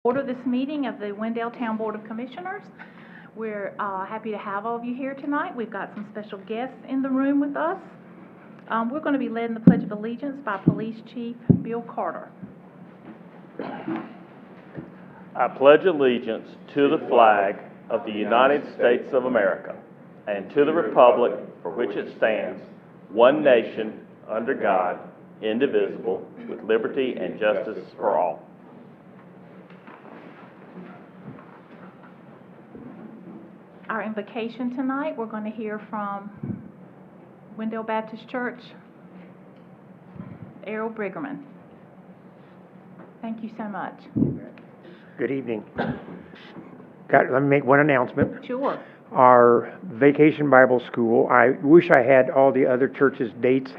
Order this meeting of the Wendell Town Board of Commissioners. We're happy to have all of you here tonight. We've got some special guests in the room with us. We're going to be led in the Pledge of Allegiance by Police Chief Bill Carter. I pledge allegiance to the flag of the United States of America and to the republic for which it stands, one nation, under God, indivisible, with liberty and justice for all. Our invocation tonight, we're going to hear from Wendell Baptist Church, Errol Briggerman. Thank you so much. Good evening. Let me make one announcement. Sure. Our Vacation Bible School, I wish I had all the other churches' dates,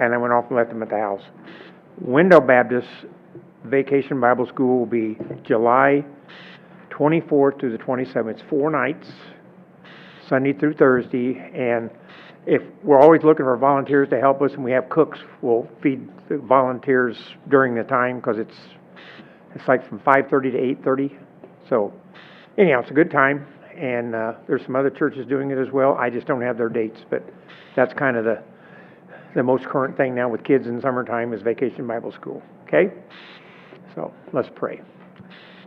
and I went off and left them at the house. Wendell Baptist Vacation Bible School will be July 24th through the 27th. It's 4 nights, Sunday through Thursday, and if we're always looking for volunteers to help us, and we have cooks, we'll feed the volunteers during the time, because it's like from 5:30 to 8:30. So anyhow, it's a good time, and there's some other churches doing it as well. I just don't have their dates, but that's kind of the most current thing now with kids in summertime is Vacation Bible School. Okay? So let's pray.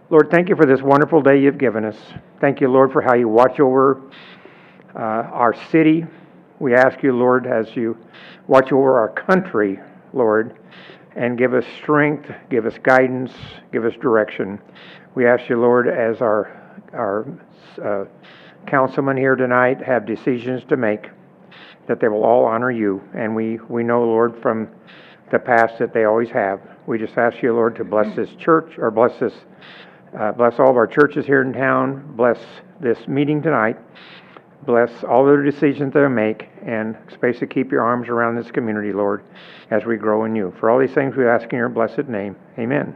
Lord, thank you for this wonderful day you've given us. Thank you, Lord, for how you watch over our city. We ask you, Lord, as you watch over our country, Lord, and give us strength, give us guidance, give us direction. We ask you, Lord, as our councilmen here tonight have decisions to make, that they will all honor you. And we know, Lord, from the past that they always have. We just ask you, Lord, to bless this church, or bless all of our churches here in town, bless this meeting tonight, bless all the decisions they make, and basically keep your arms around this community, Lord, as we grow in you. For all these things we ask in your blessed name. Amen.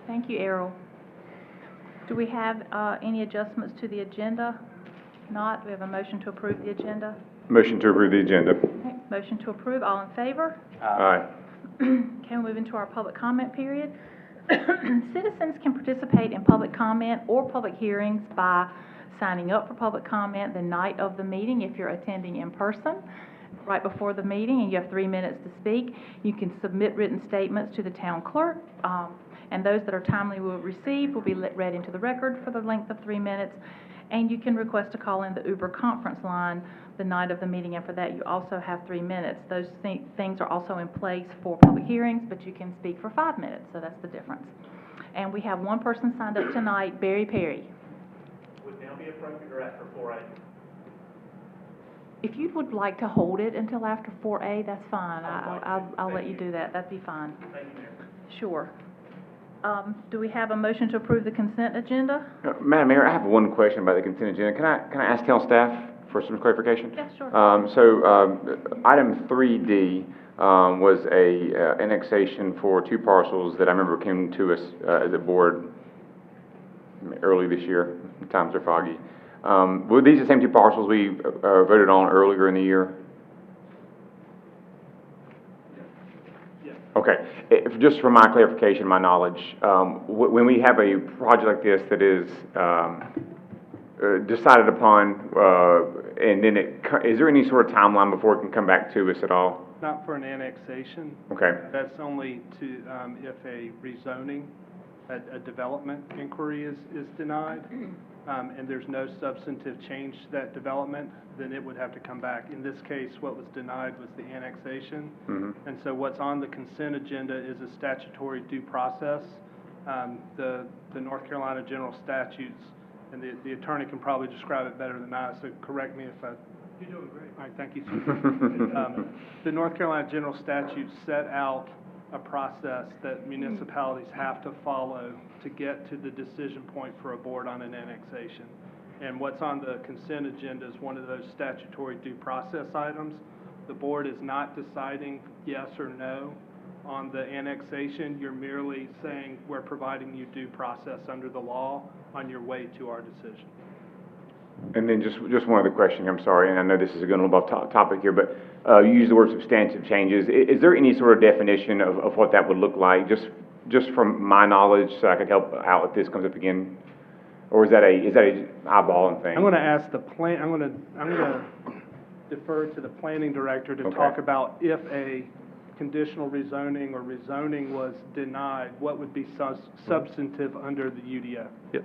Thank you, Errol. Do we have any adjustments to the agenda? If not, do we have a motion to approve the agenda? Motion to approve the agenda. Okay. Motion to approve. All in favor? Aye. Okay, we'll move into our public comment period. Citizens can participate in public comment or public hearings by signing up for public comment the night of the meeting if you're attending in person. Right before the meeting, and you have 3 minutes to speak. You can submit written statements to the town clerk, and those that are timely received will be read into the record for the length of 3 minutes. And you can request to call in the Uber conference line the night of the meeting, and for that you also have 3 minutes. Those things are also in place for public hearings, but you can speak for 5 minutes, so that's the difference. And we have one person signed up tonight, Barry Perry. Would now be appropriate or after 4A? If you would like to hold it until after 4A, that's fine. I'll let you do that. That'd be fine. Thank you, Mayor. Sure. Do we have a motion to approve the consent agenda? Madam Mayor, I have one question about the consent agenda. Can I ask town staff for some clarification? Yeah, sure. Item 3D was a annexation for 2 parcels that I remember came to us as a board early this year. Times are foggy. Were these the same 2 parcels we voted on earlier in the year? Yes. Okay. Just for my clarification, my knowledge, when we have a project like this that is decided upon, and then is there any sort of timeline before it can come back to us at all? Not for an annexation. Okay. That's only to, if a rezoning, a development inquiry is denied, and there's no substantive change to that development, then it would have to come back. In this case, what was denied was the annexation. Mm-hmm. And so what's on the consent agenda is a statutory due process. The North Carolina general statutes, and the attorney can probably describe it better than I, so correct me if I... You're doing great. All right, thank you, sir. The North Carolina general statutes set out a process that municipalities have to follow to get to the decision point for a board on an annexation. And what's on the consent agenda is one of those statutory due process items. The board is not deciding yes or no on the annexation. You're merely saying we're providing you due process under the law on your way to our decision. And then just one other question, I'm sorry, and I know this is going a little off topic here, but you use the word substantive changes. Is there any sort of definition of what that would look like, just just from my knowledge, so I could help out if this comes up again? Or is that a eyeballing thing? I'm gonna ask I'm gonna defer to the planning director to Okay. talk about if a conditional rezoning or rezoning was denied, what would be substantive under the UDO? Yep.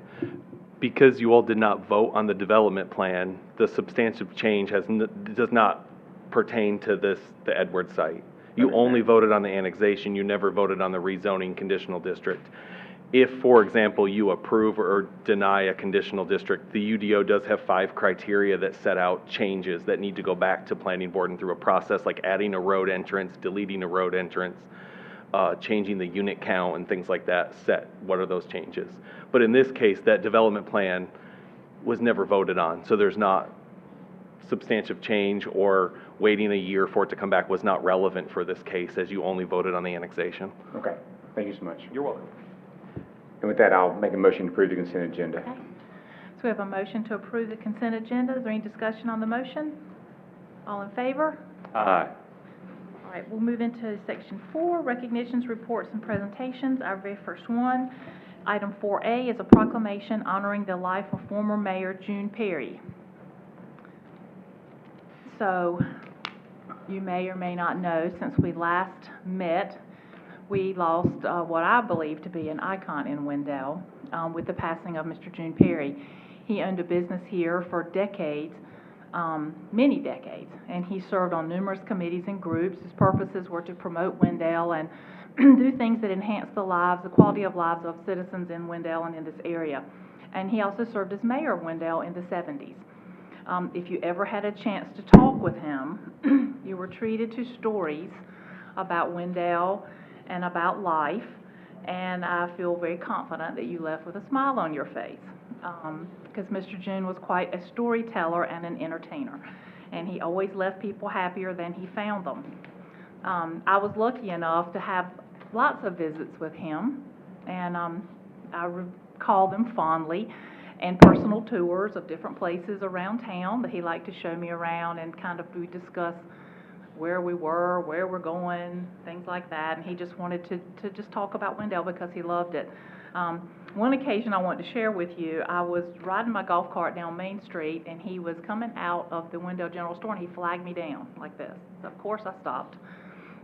Because you all did not vote on the development plan, the substantive change does not pertain to the Edwards site. You only voted on the annexation, you never voted on the rezoning conditional district. If, for example, you approve or deny a conditional district, the UDO does have 5 criteria that set out changes that need to go back to planning board and through a process like adding a road entrance, deleting a road entrance, changing the unit count and things like that, what are those changes. But in this case, that development plan was never voted on, so there's not substantive change, or waiting a year for it to come back was not relevant for this case, as you only voted on the annexation. Okay, thank you so much. You're welcome. And with that, I'll make a motion to approve the consent agenda. Okay. So we have a motion to approve the consent agenda. Is there any discussion on the motion? All in favor? Aye. All right, we'll move into section 4, recognitions, reports, and presentations. Our very first one, item 4A, is a proclamation honoring the life of former Mayor June Perry. So, you may or may not know, since we last met, we lost what I believe to be an icon in Wendell with the passing of Mr. June Perry. He owned a business here for decades, many decades, and he served on numerous committees and groups. His purposes were to promote Wendell and do things that enhance the quality of lives of citizens in Wendell and in this area. And he also served as mayor of Wendell in the 70s. If you ever had a chance to talk with him, you were treated to stories about Wendell and about life, and I feel very confident that you left with a smile on your face, because Mr. June was quite a storyteller and an entertainer, and he always left people happier than he found them. I was lucky enough to have lots of visits with him, and I recall them fondly, and personal tours of different places around town that he liked to show me around, and kind of we discuss where we were, where we're going, things like that. And he just wanted to just talk about Wendell because he loved it. One occasion I want to share with you, I was riding my golf cart down Main Street, and he was coming out of the Wendell General Store, and he flagged me down like this. So of course I stopped,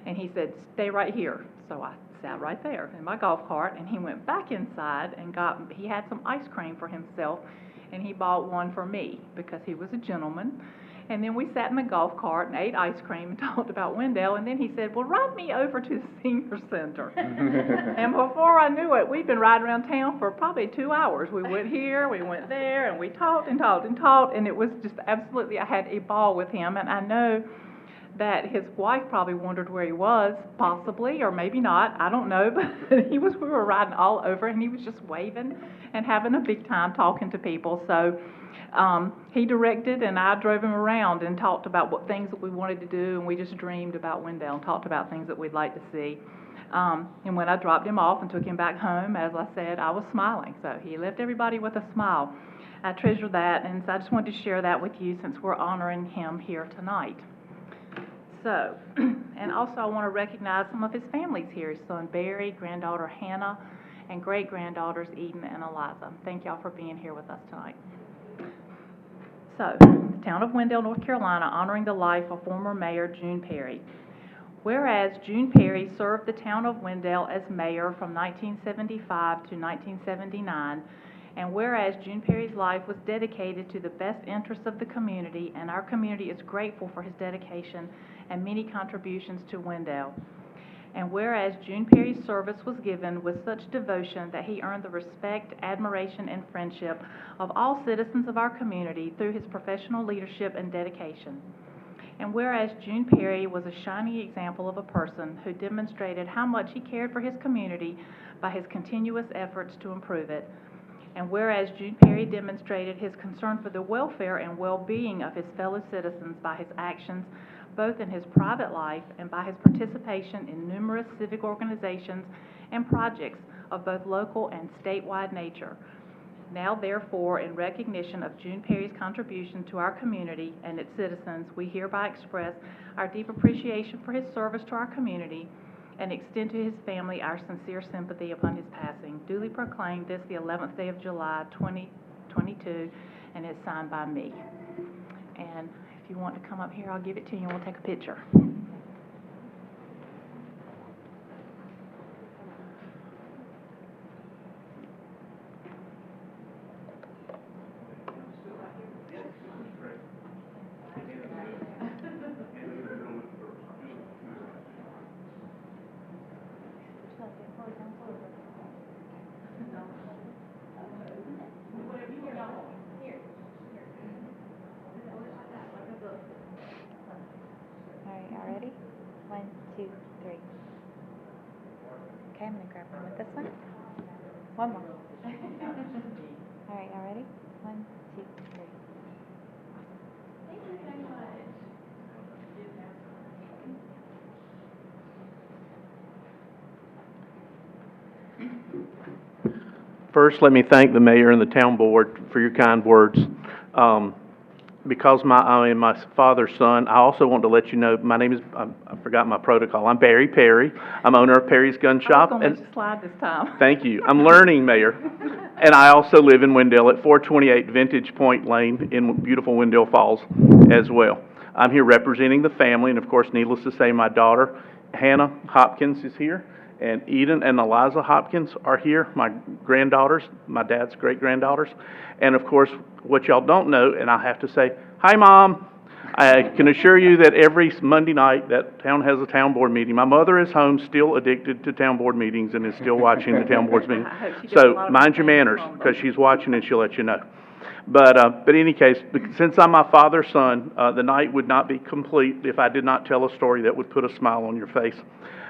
and he said, "Stay right here." So I sat right there in my golf cart, and he went back inside and he had some ice cream for himself, and he bought one for me because he was a gentleman. And then we sat in the golf cart and ate ice cream and talked about Wendell. And then he said, "Well, ride me over to the senior center." And before I knew it, we'd been riding around town for probably 2 hours. We went here, we went there, and we talked and talked and talked. And it was just absolutely, I had a ball with him. And I know that his wife probably wondered where he was, possibly, or maybe not. I don't know. But we were riding all over, and he was just waving and having a big time talking to people. So he directed, and I drove him around and talked about what things that we wanted to do, and we just dreamed about Wendell and talked about things that we'd like to see. And when I dropped him off and took him back home, as I said, I was smiling. So he left everybody with a smile. I treasure that, and so I just wanted to share that with you since we're honoring him here tonight. So, and also I want to recognize some of his families here, his son Barry, granddaughter Hannah, and great-granddaughters Eden and Eliza. Thank y'all for being here with us tonight. So, the town of Wendell, North Carolina, honoring the life of former Mayor June Perry. Whereas June Perry served the town of Wendell as mayor from 1975 to 1979, and whereas June Perry's life was dedicated to the best interests of the community, and our community is grateful for his dedication and many contributions to Wendell. And whereas June Perry's service was given with such devotion that he earned the respect, admiration, and friendship of all citizens of our community through his professional leadership and dedication. And whereas June Perry was a shining example of a person who demonstrated how much he cared for his community by his continuous efforts to improve it. And whereas June Perry demonstrated his concern for the welfare and well-being of his fellow citizens by his actions, both in his private life and by his participation in numerous civic organizations and projects of both local and statewide nature. Now, therefore, in recognition of June Perry's contribution to our community and its citizens, we hereby express our deep appreciation for his service to our community, and extend to his family our sincere sympathy upon his passing. Duly proclaimed this the 11th day of July, 2022, and is signed by me. And if you want to come up here, I'll give it to you and we'll take a picture. All right, y'all ready? 1, 2, 3. Okay, I'm gonna grab one with this one. One more. All right, y'all ready? 1, 2, 3. First, let me thank the mayor and the town board for your kind words. Because I am my father's son, I also want to let you know, my name is, I forgot my protocol, I'm Barry Perry. I'm owner of Perry's Gun Shop. I was going to let you slide this time. Thank you. I'm learning, Mayor. And I also live in Wendell at 428 Vintage Point Lane in beautiful Wendell Falls as well. I'm here representing the family, and of course, needless to say, my daughter, Hannah Hopkins, is here, and Eden and Eliza Hopkins are here, my granddaughters, my dad's great-granddaughters. And of course, what y'all don't know, and I have to say, hi, Mom. I can assure you that every Monday night that town has a town board meeting. My mother is home, still addicted to town board meetings, and is still watching the town board's meeting. I hope she gets a So lot of mind your entertainment manners, from them. because she's watching and she'll let you know. But in any case, since I'm my father's son, the night would not be complete if I did not tell a story that would put a smile on your face.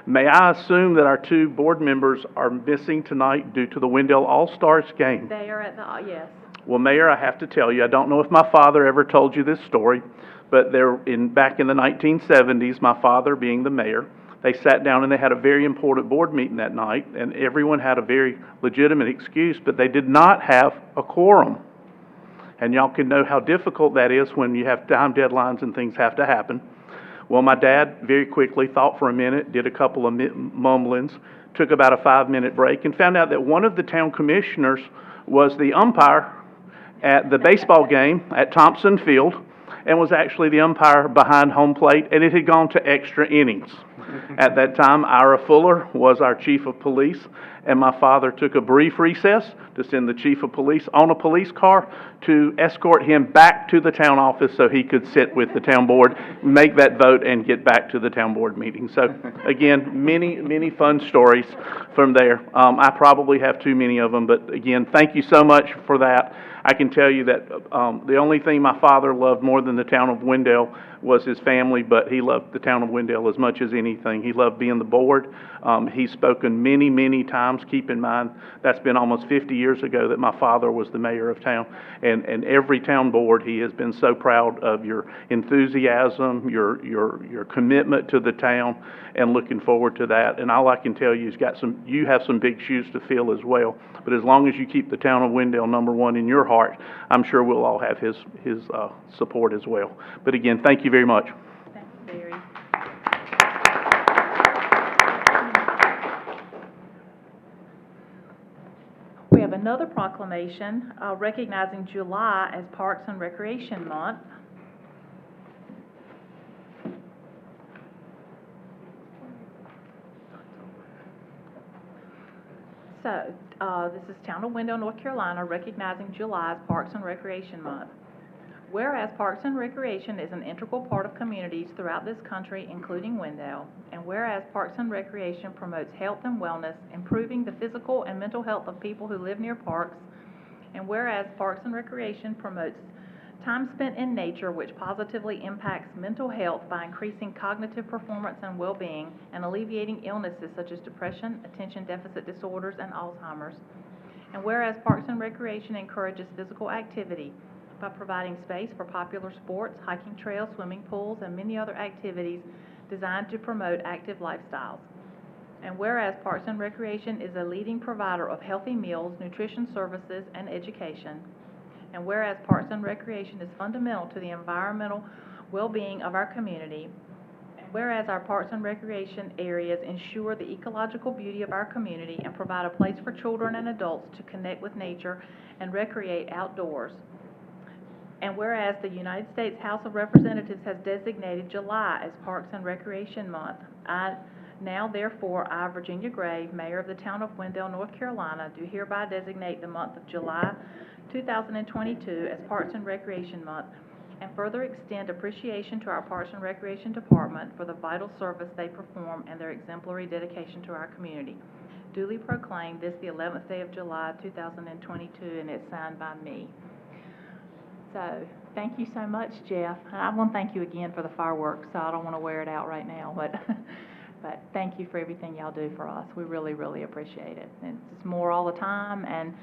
May I assume that our two board members are missing tonight due to the Wendell All-Stars game? They are at the, yes. Well, Mayor, I have to tell you, I don't know if my father ever told you this story, but back in the 1970s, my father being the mayor, they sat down and they had a very important board meeting that night, and everyone had a very legitimate excuse, but they did not have a quorum. And y'all can know how difficult that is when you have time deadlines and things have to happen. Well, my dad very quickly thought for a minute, did a couple of mumblings, took about a 5-minute break, and found out that one of the town commissioners was the umpire at the baseball game at Thompson Field, and was actually the umpire behind home plate, and it had gone to extra innings. At that time, Ira Fuller was our chief of police, and my father took a brief recess to send the chief of police on a police car to escort him back to the town office so he could sit with the town board, make that vote, and get back to the town board meeting. So, again, many, many fun stories from there. I probably have too many of them, but again, thank you so much for that. I can tell you that the only thing my father loved more than the town of Wendell was his family, but he loved the town of Wendell as much as anything. He loved being the board. He's spoken many, many times. Keep in mind, that's been almost 50 years ago that my father was the mayor of town. And every town board, he has been so proud of your enthusiasm, your commitment to the town, and looking forward to that. And all I can tell you is you have some big shoes to fill as well. But as long as you keep the town of Wendell #1 in your heart, I'm sure we'll all have his support as well. But again, thank you very much. Thanks, Barry. We have another proclamation recognizing July as Parks and Recreation Month. So, this is Town of Wendell, North Carolina, recognizing July as Parks and Recreation Month. Whereas Parks and Recreation is an integral part of communities throughout this country, including Wendell, and whereas Parks and Recreation promotes health and wellness, improving the physical and mental health of people who live near parks, and whereas Parks and Recreation promotes time spent in nature, which positively impacts mental health by increasing cognitive performance and well-being and alleviating illnesses such as depression, attention deficit disorders, and Alzheimer's. And whereas Parks and Recreation encourages physical activity by providing space for popular sports, hiking trails, swimming pools, and many other activities designed to promote active lifestyles. And whereas Parks and Recreation is a leading provider of healthy meals, nutrition services, and education. And whereas Parks and Recreation is fundamental to the environmental well-being of our community. And whereas our parks and recreation areas ensure the ecological beauty of our community and provide a place for children and adults to connect with nature and recreate outdoors. And whereas the United States House of Representatives has designated July as Parks and Recreation Month, I now therefore, I, Virginia Gray, Mayor of the Town of Wendell, North Carolina, do hereby designate the month of July 2022 as Parks and Recreation Month, and further extend appreciation to our Parks and Recreation Department for the vital service they perform and their exemplary dedication to our community. Duly proclaimed this the 11th day of July 2022, and it's signed by me. So, thank you so much, Jeff. I want to thank you again for the fireworks, so I don't want to wear it out right now, but but thank you for everything y'all do for us. We really, really appreciate it. And it's more all the time, and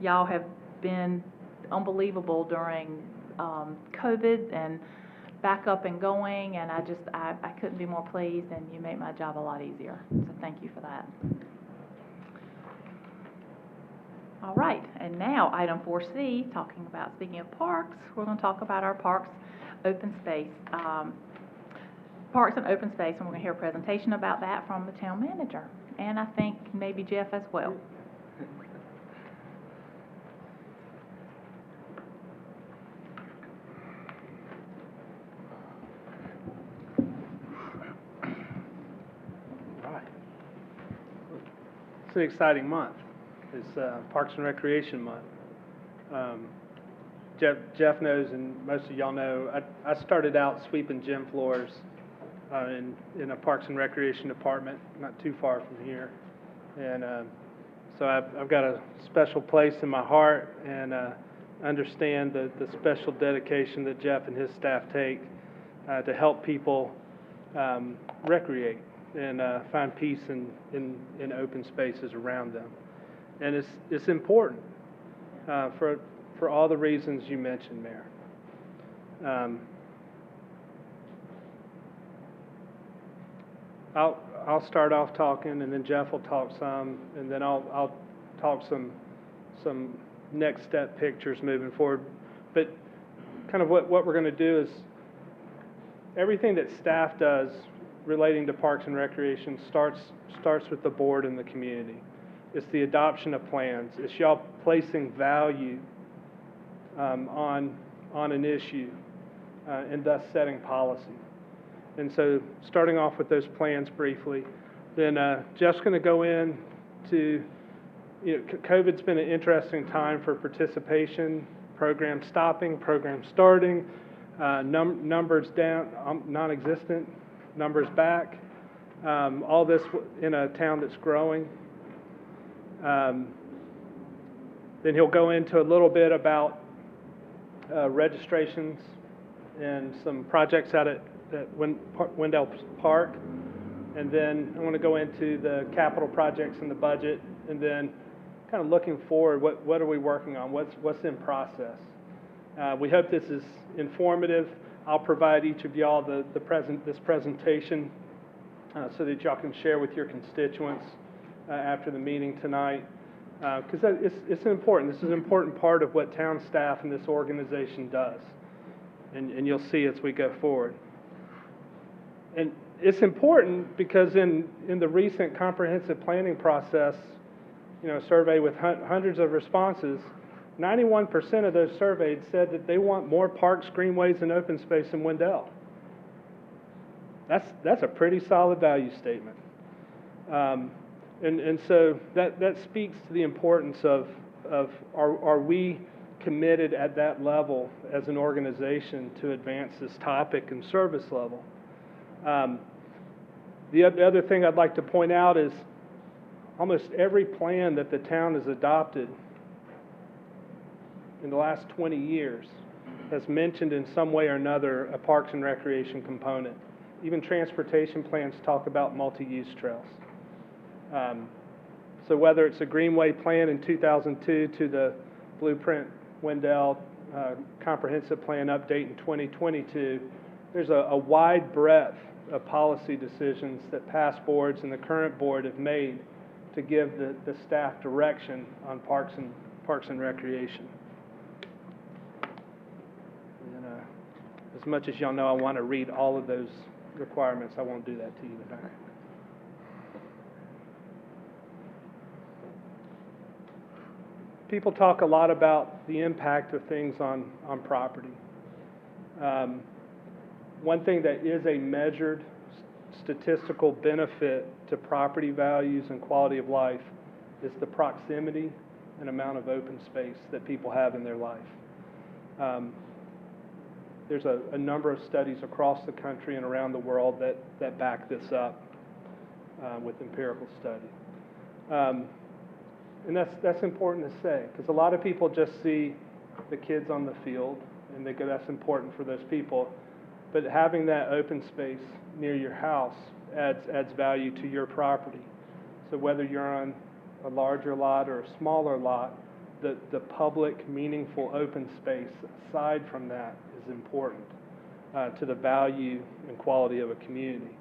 y'all have been unbelievable during COVID and back up and going, and I couldn't be more pleased, and you make my job a lot easier. So thank you for that. All right, and now item 4C, speaking of parks, we're going to talk about our parks open space, parks and open space, and we're going to hear a presentation about that from the town manager, and I think maybe Jeff as well. Right. It's an exciting month. It's Parks and Recreation Month. Jeff knows, and most of y'all know, I started out sweeping gym floors in a Parks and Recreation department, not too far from here. And so I've got a special place in my heart, and understand the special dedication that Jeff and his staff take to help people recreate and find peace in open spaces around them. And it's important for all the reasons you mentioned, Mayor. I'll start off talking, and then Jeff will talk some, and then I'll talk some next step pictures moving forward. But kind of what we're going to do is everything that staff does relating to Parks and Recreation starts with the board and the community. It's the adoption of plans. It's y'all placing value on an issue and thus setting policy. And so starting off with those plans briefly, then Jeff's going to go into, COVID's been an interesting time for participation, programs stopping, programs starting, numbers down, non-existent, numbers back, all this in a town that's growing. Then he'll go into a little bit about registrations and some projects out at Wendell Park, and then I want to go into the capital projects and the budget, and then kind of looking forward, what are we working on? What's in process? We hope this is informative. I'll provide each of y'all this presentation so that y'all can share with your constituents after the meeting tonight, because it's important. This is an important part of what town staff and this organization does, and you'll see as we go forward. And it's important because in the recent comprehensive planning process, a survey with hundreds of responses, 91% of those surveyed said that they want more parks, greenways, and open space in Wendell. That's a pretty solid value statement. And so that speaks to the importance of are we committed at that level as an organization to advance this topic and service level. The other thing I'd like to point out is almost every plan that the town has adopted in the last 20 years has mentioned in some way or another a Parks and Recreation component. Even transportation plans talk about multi-use trails. So whether it's a Greenway plan in 2002 to the Blueprint Wendell comprehensive plan update in 2022, there's a wide breadth of policy decisions that past boards and the current board have made to give the staff direction on parks and recreation. And, as much as y'all know, I want to read all of those requirements, I won't do that to you tonight. People talk a lot about the impact of things on property. One thing that is a measured statistical benefit to property values and quality of life is the proximity and amount of open space that people have in their life. There's a number of studies across the country and around the world that back this up with empirical study. And that's important to say, because a lot of people just see the kids on the field, and they go, that's important for those people. But having that open space near your house adds value to your property. So whether you're on a larger lot or a smaller lot, the public, meaningful open space aside from that is important to the value and quality of a community.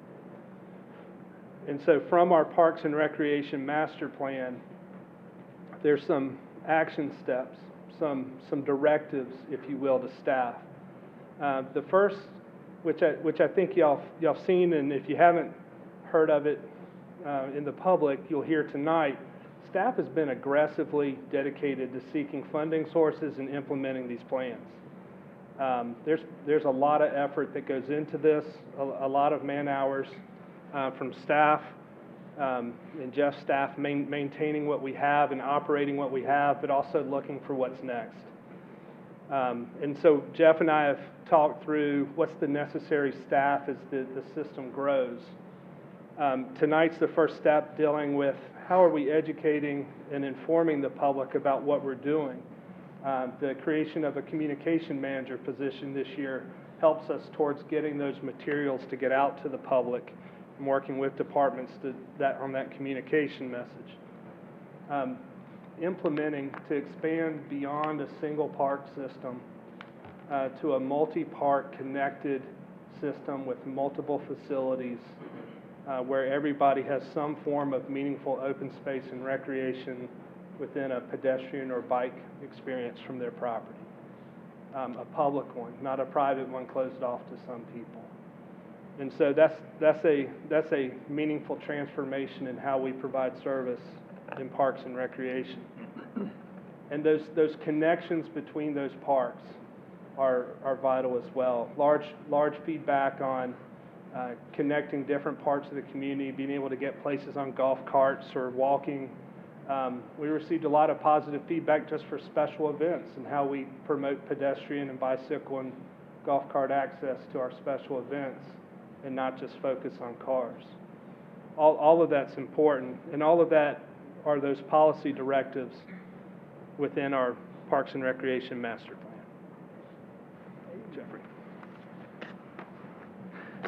And so from our Parks and Recreation Master Plan, there's some action steps, some directives, if you will, to staff. The first, which I think y'all seen, and if you haven't heard of it in the public, you'll hear tonight. Staff has been aggressively dedicated to seeking funding sources and implementing these plans. There's a lot of effort that goes into this, a lot of man hours from staff and Jeff's staff maintaining what we have and operating what we have, but also looking for what's next. And so Jeff and I have talked through what's the necessary staff as the system grows. Tonight's the first step dealing with how are we educating and informing the public about what we're doing. The creation of a communication manager position this year helps us towards getting those materials to get out to the public and working with departments on that communication message. Implementing to expand beyond a single park system to a multi-park connected system with multiple facilities where everybody has some form of meaningful open space and recreation within a pedestrian or bike experience from their property. A public one, not a private one closed off to some people. And so that's a meaningful transformation in how we provide service in parks and recreation. And those connections between those parks are vital as well. Large feedback on connecting different parts of the community, being able to get places on golf carts or walking. We received a lot of positive feedback just for special events and how we promote pedestrian and bicycle and golf cart access to our special events and not just focus on cars. All of that's important, and all of that are those policy directives within our Parks and Recreation Master Plan. Jeffrey.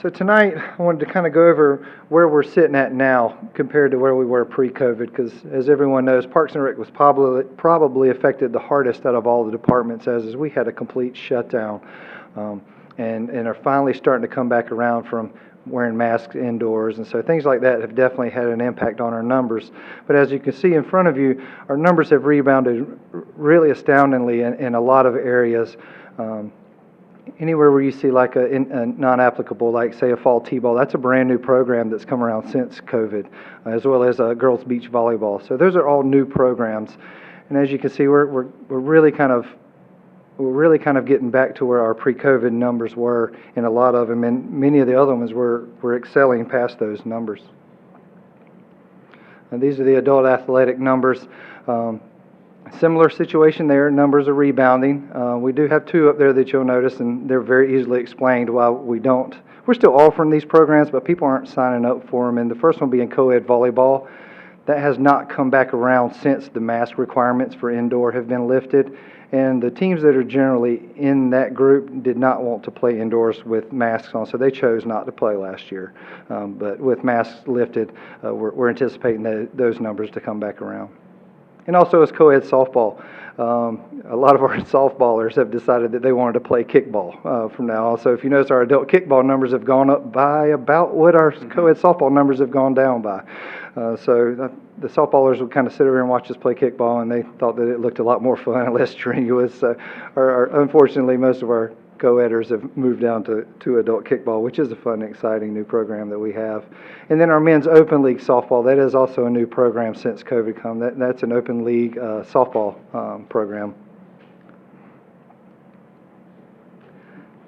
So tonight, I wanted to kind of go over where we're sitting at now compared to where we were pre-COVID, because as everyone knows, Parks and Rec was probably affected the hardest out of all the departments, as we had a complete shutdown, and are finally starting to come back around from wearing masks indoors, and so things like that have definitely had an impact on our numbers. But as you can see in front of you, our numbers have rebounded really astoundingly in a lot of areas. Anywhere where you see like a non-applicable, like say a fall T-ball, that's a brand new program that's come around since COVID, as well as girls beach volleyball. So those are all new programs, and as you can see, we're really kind of getting back to where our pre-COVID numbers were in a lot of them, and many of the other ones we're excelling past those numbers. And these are the adult athletic numbers. Similar situation there, numbers are rebounding. We do have two up there that you'll notice, and they're very easily explained why we don't. We're still offering these programs, but people aren't signing up for them. And the first one being co-ed volleyball. That has not come back around since the mask requirements for indoor have been lifted. And the teams that are generally in that group did not want to play indoors with masks on, so they chose not to play last year. But with masks lifted, we're anticipating those numbers to come back around. And also as co-ed softball, a lot of our softballers have decided that they wanted to play kickball from now on. So if you notice, our adult kickball numbers have gone up by about what our co-ed softball numbers have gone down by. So the softballers would kind of sit over and watch us play kickball, and they thought that it looked a lot more fun and less strenuous. Unfortunately, most of our co-editors have moved down to adult kickball, which is a fun and exciting new program that we have. And then our men's open league softball, that is also a new program since COVID come. That's an open league softball program.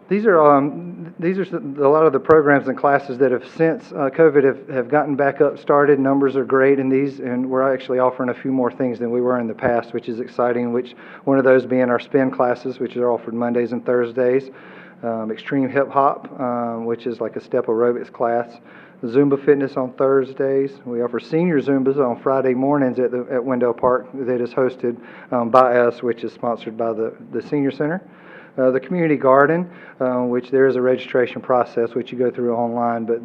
These are a lot of the programs and classes that have since COVID have gotten back up started. Numbers are great in these, and we're actually offering a few more things than we were in the past, which is exciting, which one of those being our spin classes, which are offered Mondays and Thursdays. Extreme hip hop, which is like a step aerobics class. Zumba fitness on Thursdays. We offer senior Zumbas on Friday mornings at Wendell Park that is hosted by us, which is sponsored by the Senior Center. The community garden, which there is a registration process which you go through online, but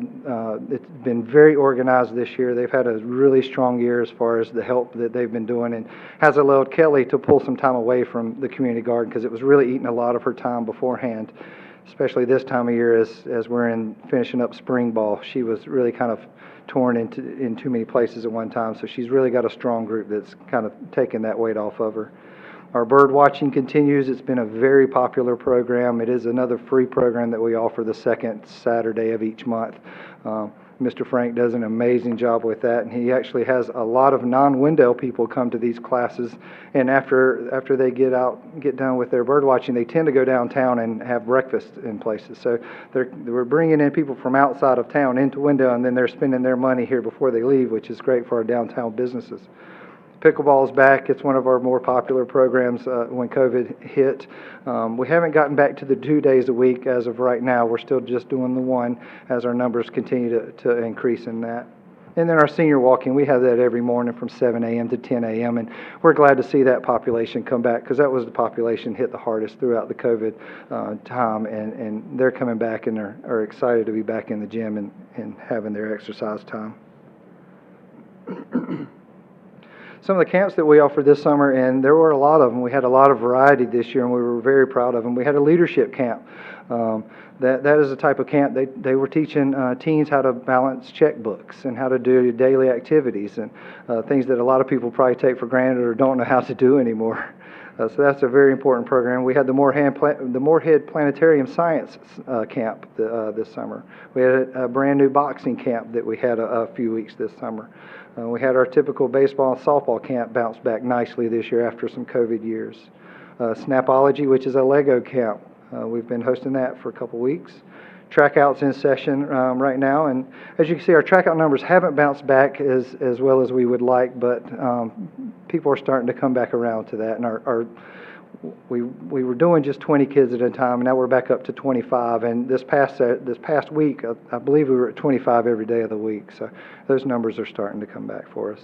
it's been very organized this year. They've had a really strong year as far as the help that they've been doing, and has allowed Kelly to pull some time away from the community garden because it was really eating a lot of her time beforehand, especially this time of year as we're finishing up spring ball. She was really kind of torn in too many places at one time, so she's really got a strong group that's kind of taken that weight off of her. Our bird watching continues. It's been a very popular program. It is another free program that we offer the second Saturday of each month. Mr. Frank does an amazing job with that, and he actually has a lot of non-Wendell people come to these classes, and after they get done with their bird watching, they tend to go downtown and have breakfast in places. So we're bringing in people from outside of town into Wendell, and then they're spending their money here before they leave, which is great for our downtown businesses. Pickleball is back. It's one of our more popular programs when COVID hit. We haven't gotten back to the 2 days a week as of right now. We're still just doing the one as our numbers continue to increase in that. And then our senior walking, we have that every morning from 7 a.m. to 10 a.m. And we're glad to see that population come back because that was the population hit the hardest throughout the COVID time. And they're coming back and are excited to be back in the gym and having their exercise time. Some of the camps that we offered this summer, and there were a lot of them. We had a lot of variety this year, and we were very proud of them. We had a leadership camp. That is a type of camp. They were teaching teens how to balance checkbooks and how to do daily activities and things that a lot of people probably take for granted or don't know how to do anymore. So that's a very important program. We had the Moorhead Planetarium Science Camp this summer. We had a brand new boxing camp that we had a few weeks this summer. We had our typical baseball and softball camp bounce back nicely this year after some COVID years. Snapology, which is a Lego camp. We've been hosting that for a couple weeks. Track out's in session right now, and as you can see, our track out numbers haven't bounced back as well as we would like, but people are starting to come back around to that, and we were doing just 20 kids at a time, and now we're back up to 25. And this past week, I believe we were at 25 every day of the week. So those numbers are starting to come back for us.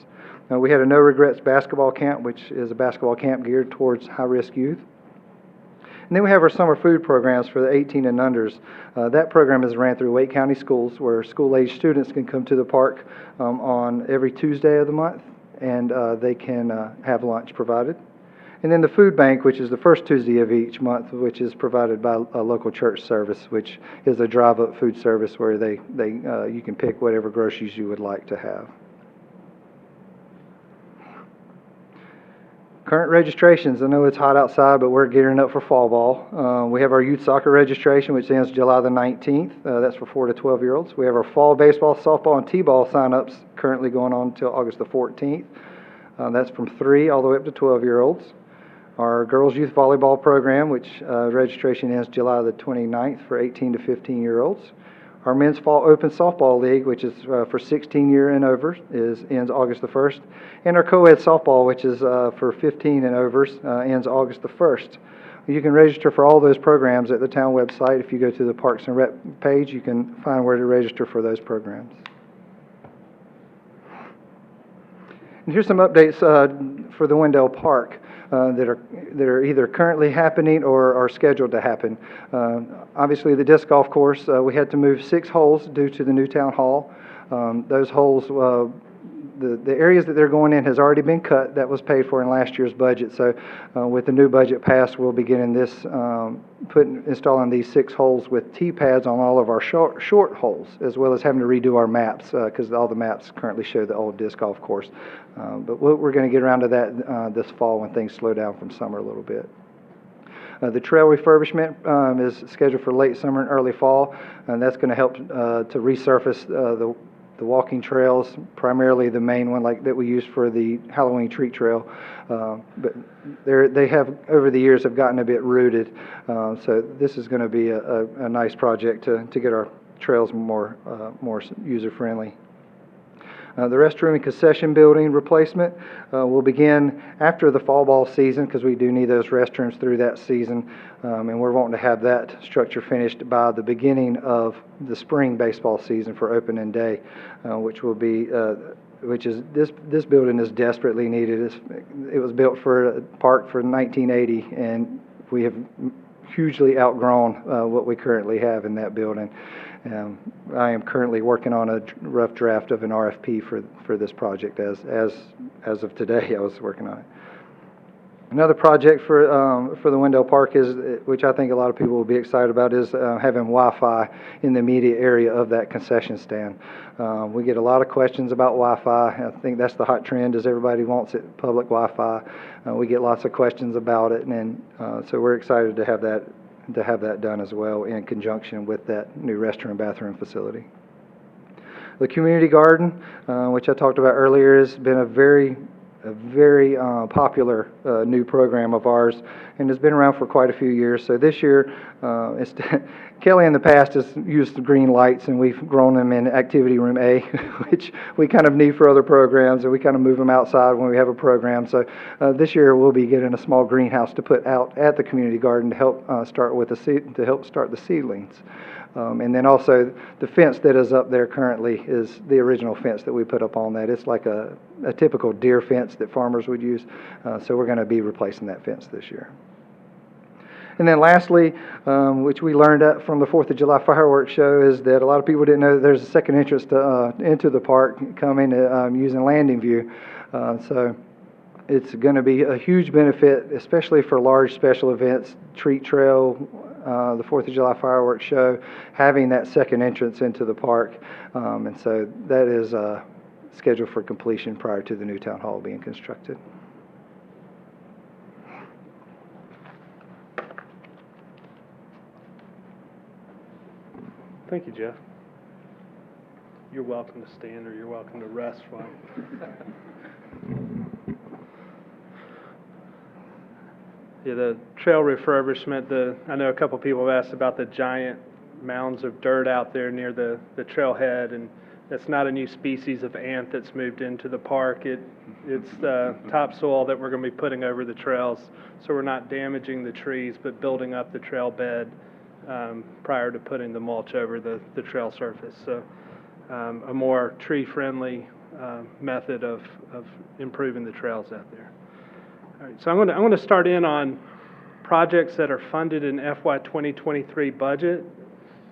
Now, we had a No Regrets basketball camp, which is a basketball camp geared towards high-risk youth. And then we have our summer food programs for the 18 and unders. That program is ran through Wake County Schools, where school-age students can come to the park on every Tuesday of the month, and they can have lunch provided. And then the food bank, which is the first Tuesday of each month, which is provided by a local church service, which is a drive-up food service where you can pick whatever groceries you would like to have. Current registrations, I know it's hot outside, but we're gearing up for fall ball. We have our youth soccer registration, which ends July the 19th. That's for 4 to 12-year-olds. We have our fall baseball, softball, and t-ball sign-ups currently going on until August the 14th. That's from 3 all the way up to 12-year-olds. Our girls' youth volleyball program, which registration ends July the 29th for 18 to 15-year-olds. Our men's fall open softball league, which is for 16 and over, ends August the 1st. And our co-ed softball, which is for 15 and overs, ends August the 1st. You can register for all those programs at the town website. If you go to the Parks and Rec page, you can find where to register for those programs. And here's some updates for the Wendell Park that are either currently happening or are scheduled to happen. Obviously, the disc golf course, we had to move 6 holes due to the new town hall. Those holes, the areas that they're going in has already been cut. That was paid for in last year's budget. So with the new budget passed, we'll be getting this, installing these 6 holes with T-pads on all of our short holes, as well as having to redo our maps because all the maps currently show the old disc golf course. But we're going to get around to that this fall when things slow down from summer a little bit. The trail refurbishment is scheduled for late summer and early fall, and that's going to help to resurface the walking trails, primarily the main one like that we use for the Halloween treat trail. But they have over the years have gotten a bit rooted, so this is going to be a nice project to get our trails more user friendly. The restroom and concession building replacement will begin after the fall ball season, because we do need those restrooms through that season, and we're wanting to have that structure finished by the beginning of the spring baseball season for opening day, which is this building is desperately needed. It was built for a park for 1980, and we have hugely outgrown what we currently have in that building. I am currently working on a rough draft of an RFP for this project as of today. I was working on it. Another project for the Wendell Park which I think a lot of people will be excited about, is having Wi-Fi in the immediate area of that concession stand. We get a lot of questions about Wi-Fi. I think that's the hot trend, is everybody wants it, public Wi-Fi. We get lots of questions about it, and so we're excited to have that done as well in conjunction with that new restroom and bathroom facility. The community garden, which I talked about earlier, has been a very popular new program of ours, and has been around for quite a few years. So this year, Kelly in the past has used the green lights, and we've grown them in Activity Room A, which we kind of need for other programs, and we kind of move them outside when we have a program. So this year we'll be getting a small greenhouse to put out at the community garden to help start the seedlings. And then also the fence that is up there currently is the original fence that we put up on that. It's like a typical deer fence that farmers would use. So we're going to be replacing that fence this year. And then lastly, which we learned from the 4th of July fireworks show, is that a lot of people didn't know that there's a second entrance into the park coming using Landing View. So it's going to be a huge benefit, especially for large special events, Treat Trail, the 4th of July fireworks show, having that second entrance into the park. And so that is scheduled for completion prior to the new town hall being constructed. Thank you, Jeff. You're welcome to stand, or you're welcome to rest while. Yeah, the trail refurbishment, I know a couple people have asked about the giant mounds of dirt out there near the trailhead, and that's not a new species of ant that's moved into the park. It's the topsoil that we're going to be putting over the trails, so we're not damaging the trees, but building up the trail bed prior to putting the mulch over the trail surface. So a more tree-friendly method of improving the trails out there. All right, so I'm going to start in on projects that are funded in FY 2023 budget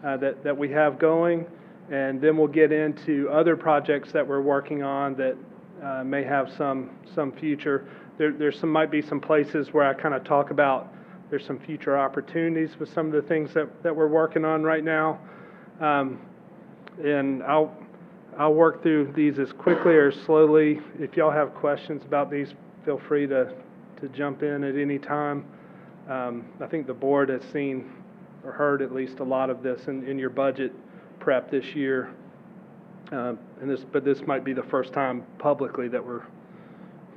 that we have going, and then we'll get into other projects that we're working on that may have some future. Might be some places where I kind of talk about there's some future opportunities with some of the things that we're working on right now, and I'll work through these as quickly or slowly. If y'all have questions about these, feel free to jump in at any time. I think the board has seen or heard at least a lot of this in your budget prep this year, but this might be the first time publicly that we're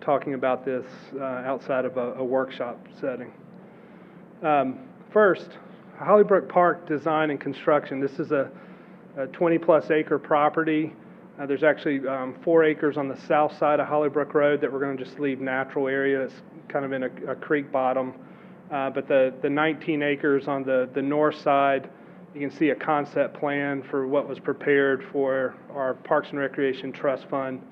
talking about this outside of a workshop setting. First, Hollybrook Park design and construction. This is a 20-plus acre property. There's actually 4 acres on the south side of Hollybrook Road that we're going to just leave natural area. It's kind of in a creek bottom. But the 19 acres on the north side, you can see a concept plan for what was prepared for our Parks and Recreation Trust Fund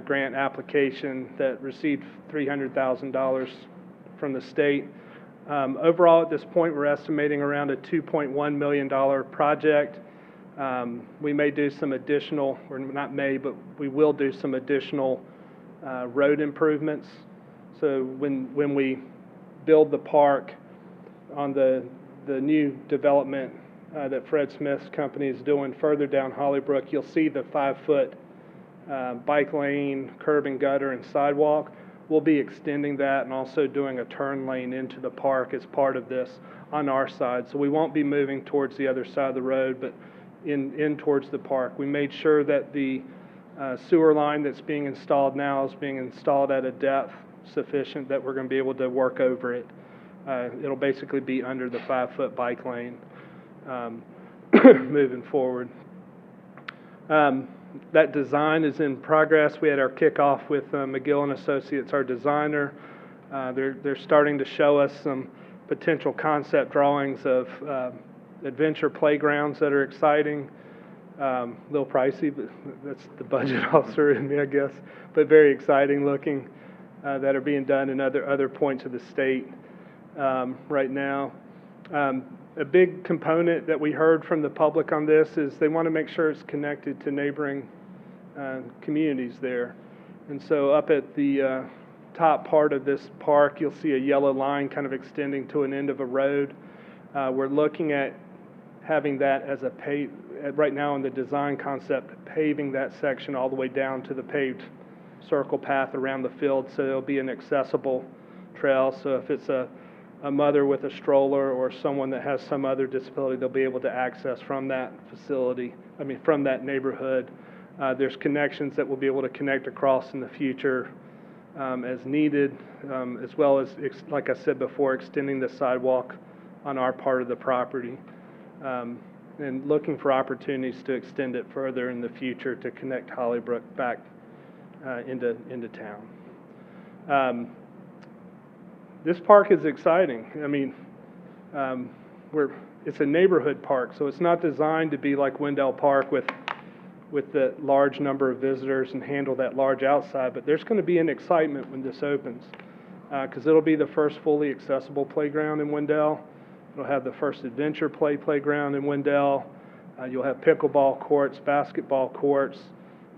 grant application that received $300,000 from the state. Overall, at this point, we're estimating around a $2.1 million project. We may do some additional, or not may, but we will do some additional road improvements. So when we build the park on the new development that Fred Smith's company is doing further down Hollybrook, you'll see the 5-foot bike lane, curb and gutter, and sidewalk. we'll be extending that and also doing a turn lane into the park as part of this on our side. So we won't be moving towards the other side of the road, but in towards the park. We made sure that the sewer line that's being installed now is being installed at a depth sufficient that we're going to be able to work over it. It'll basically be under the 5-foot bike lane moving forward. That design is in progress. We had our kickoff with McGill and Associates, our designer. They're starting to show us some potential concept drawings of adventure playgrounds that are exciting. A little pricey, but that's the budget officer in me, I guess. But very exciting looking that are being done in other points of the state right now. A big component that we heard from the public on this is they want to make sure it's connected to neighboring communities there. And so up at the top part of this park, you'll see a yellow line kind of extending to an end of a road. We're looking at having that as a right now in the design concept, paving that section all the way down to the paved circle path around the field, so it'll be an accessible trail. So if it's a mother with a stroller or someone that has some other disability, they'll be able to access from that from that neighborhood. There's connections that we'll be able to connect across in the future as needed, as well as, like I said before, extending the sidewalk on our part of the property, and looking for opportunities to extend it further in the future to connect Hollybrook back into town. This park is exciting. I mean, it's a neighborhood park, so it's not designed to be like Wendell Park with the large number of visitors and handle that large outside, but there's going to be an excitement when this opens, because it'll be the first fully accessible playground in Wendell. It'll have the first adventure playground in Wendell. You'll have pickleball courts, basketball courts,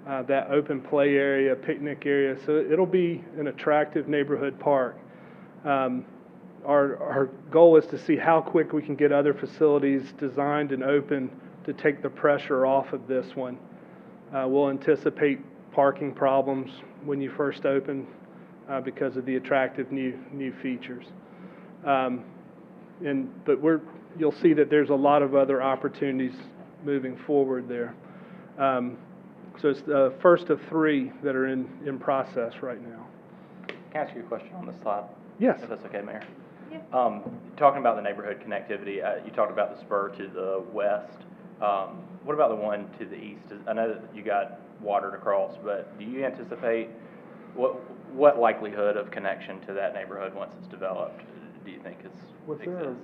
that open play area, picnic area, so it'll be an attractive neighborhood park. Our goal is to see how quick we can get other facilities designed and open to take the pressure off of this one. We'll anticipate parking problems when you first open because of the attractive new features. But you'll see that there's a lot of other opportunities moving forward there. So it's the first of 3 that are in process right now. Can I ask you a question on this slide? Yes. If that's okay, Mayor? Yeah. Talking about the neighborhood connectivity, you talked about the spur to the west. What about the one to the east? I know that you got water to cross, but do you anticipate what likelihood of connection to that neighborhood once it's developed do you think Was there a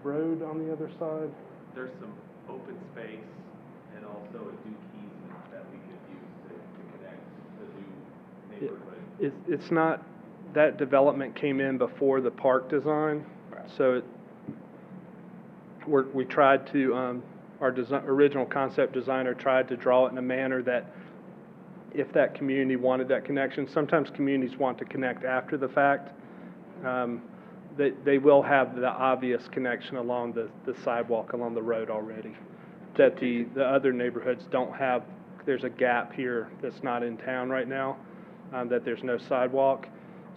road on the other side? There's some open space and also a Duke easement that we could use to connect the new neighborhood. It's not, that development came in before the park design, so we tried to, our original concept designer tried to draw it in a manner that if that community wanted that connection, sometimes communities want to connect after the fact, they will have the obvious connection along the sidewalk along the road already, that the other neighborhoods don't have. There's a gap here that's not in town right now, that there's no sidewalk.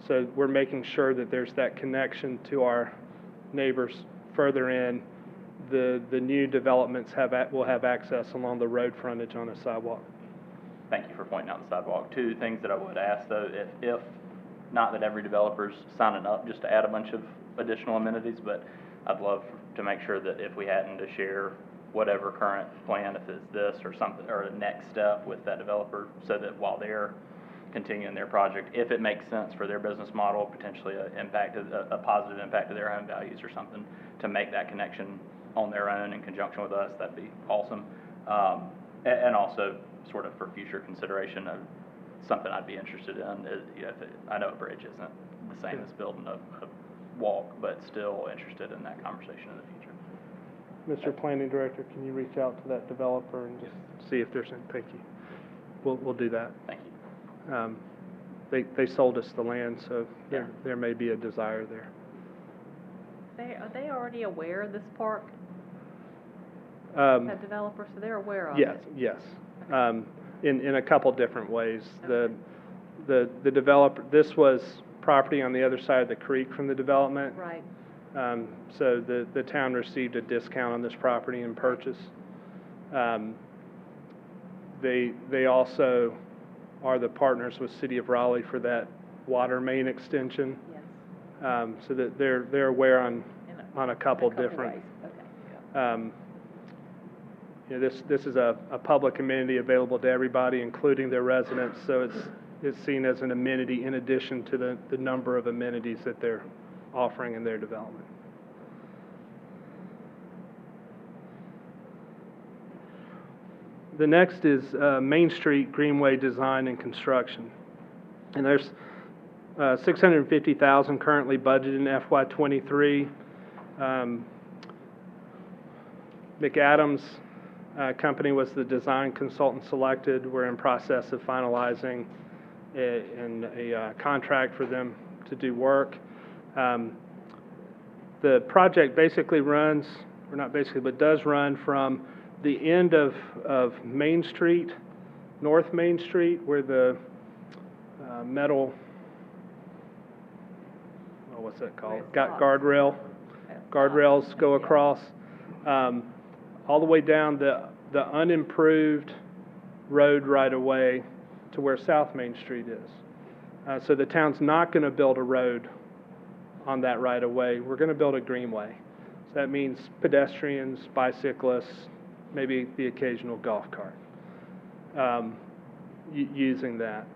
So we're making sure that there's that connection to our neighbors further in. The new developments will have access along the road frontage on a sidewalk. Thank you for pointing out the sidewalk. 2 things that I would ask though, if not that every developer's signing up just to add a bunch of additional amenities, but I'd love to make sure that if we hadn't to share whatever current plan, if it's this or something, or the next step with that developer, so that while they're continuing their project, if it makes sense for their business model, potentially a positive impact to their home values or something, to make that connection on their own in conjunction with us, that'd be awesome. And also sort of for future consideration of something I'd be interested in is, I know a bridge isn't the same as building a walk, but still interested in that conversation in the future. Mr. Planning Director, can you reach out to that developer and just see if there's any, thank you. We'll do that. Thank you. They sold us the land, so there may be a desire there. Are they already aware of this park, Um, that developer, so they're aware of Yes, it? yes. In a couple different ways. The developer, this was property on the other side of the creek from the development. Right. So the town received a discount on this property in purchase. They also are the partners with City of Raleigh for that water main extension. Yes. So that they're aware on a couple different. ways. Okay. You know, this is a public amenity available to everybody, including their residents, so it's seen as an amenity in addition to the number of amenities that they're offering in their development. The next is Main Street Greenway design and construction. And there's $650,000 currently budgeted in FY23. McAdams Company was the design consultant selected. We're in process of finalizing a contract for them to do work. The project basically runs, or not basically, but does run from the end of Main Street, North Main Street, where the metal, what's that called? Guardrails go across, all the way down the unimproved road right away to where South Main Street is. So the town's not going to build a road on that right of way. We're going to build a greenway. So that means pedestrians, bicyclists, maybe the occasional golf cart using that.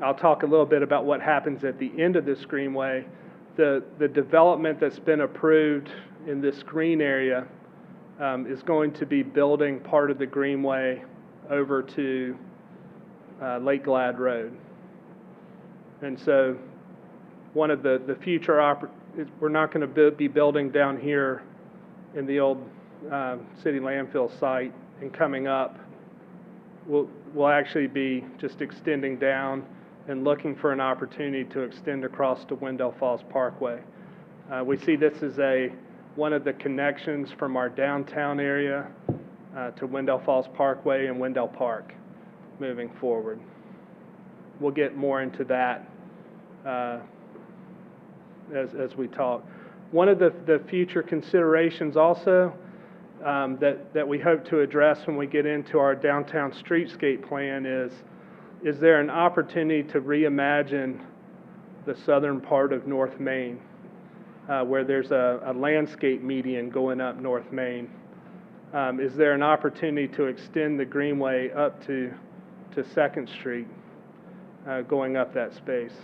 I'll talk a little bit about what happens at the end of this greenway. The development that's been approved in this green area is going to be building part of the greenway over to Lake Glad Road. And so one of the future we're not going to be building down here in the old city landfill site, and coming up we'll actually be just extending down and looking for an opportunity to extend across to Wendell Falls Parkway. We see this as one of the connections from our downtown area to Wendell Falls Parkway and Wendell Park moving forward. We'll get more into that as we talk. One of the future considerations also that we hope to address when we get into our downtown streetscape plan is there an opportunity to reimagine the southern part of North Main, where there's a landscape median going up North Main? Is there an opportunity to extend the greenway up to 2nd Street, going up that space,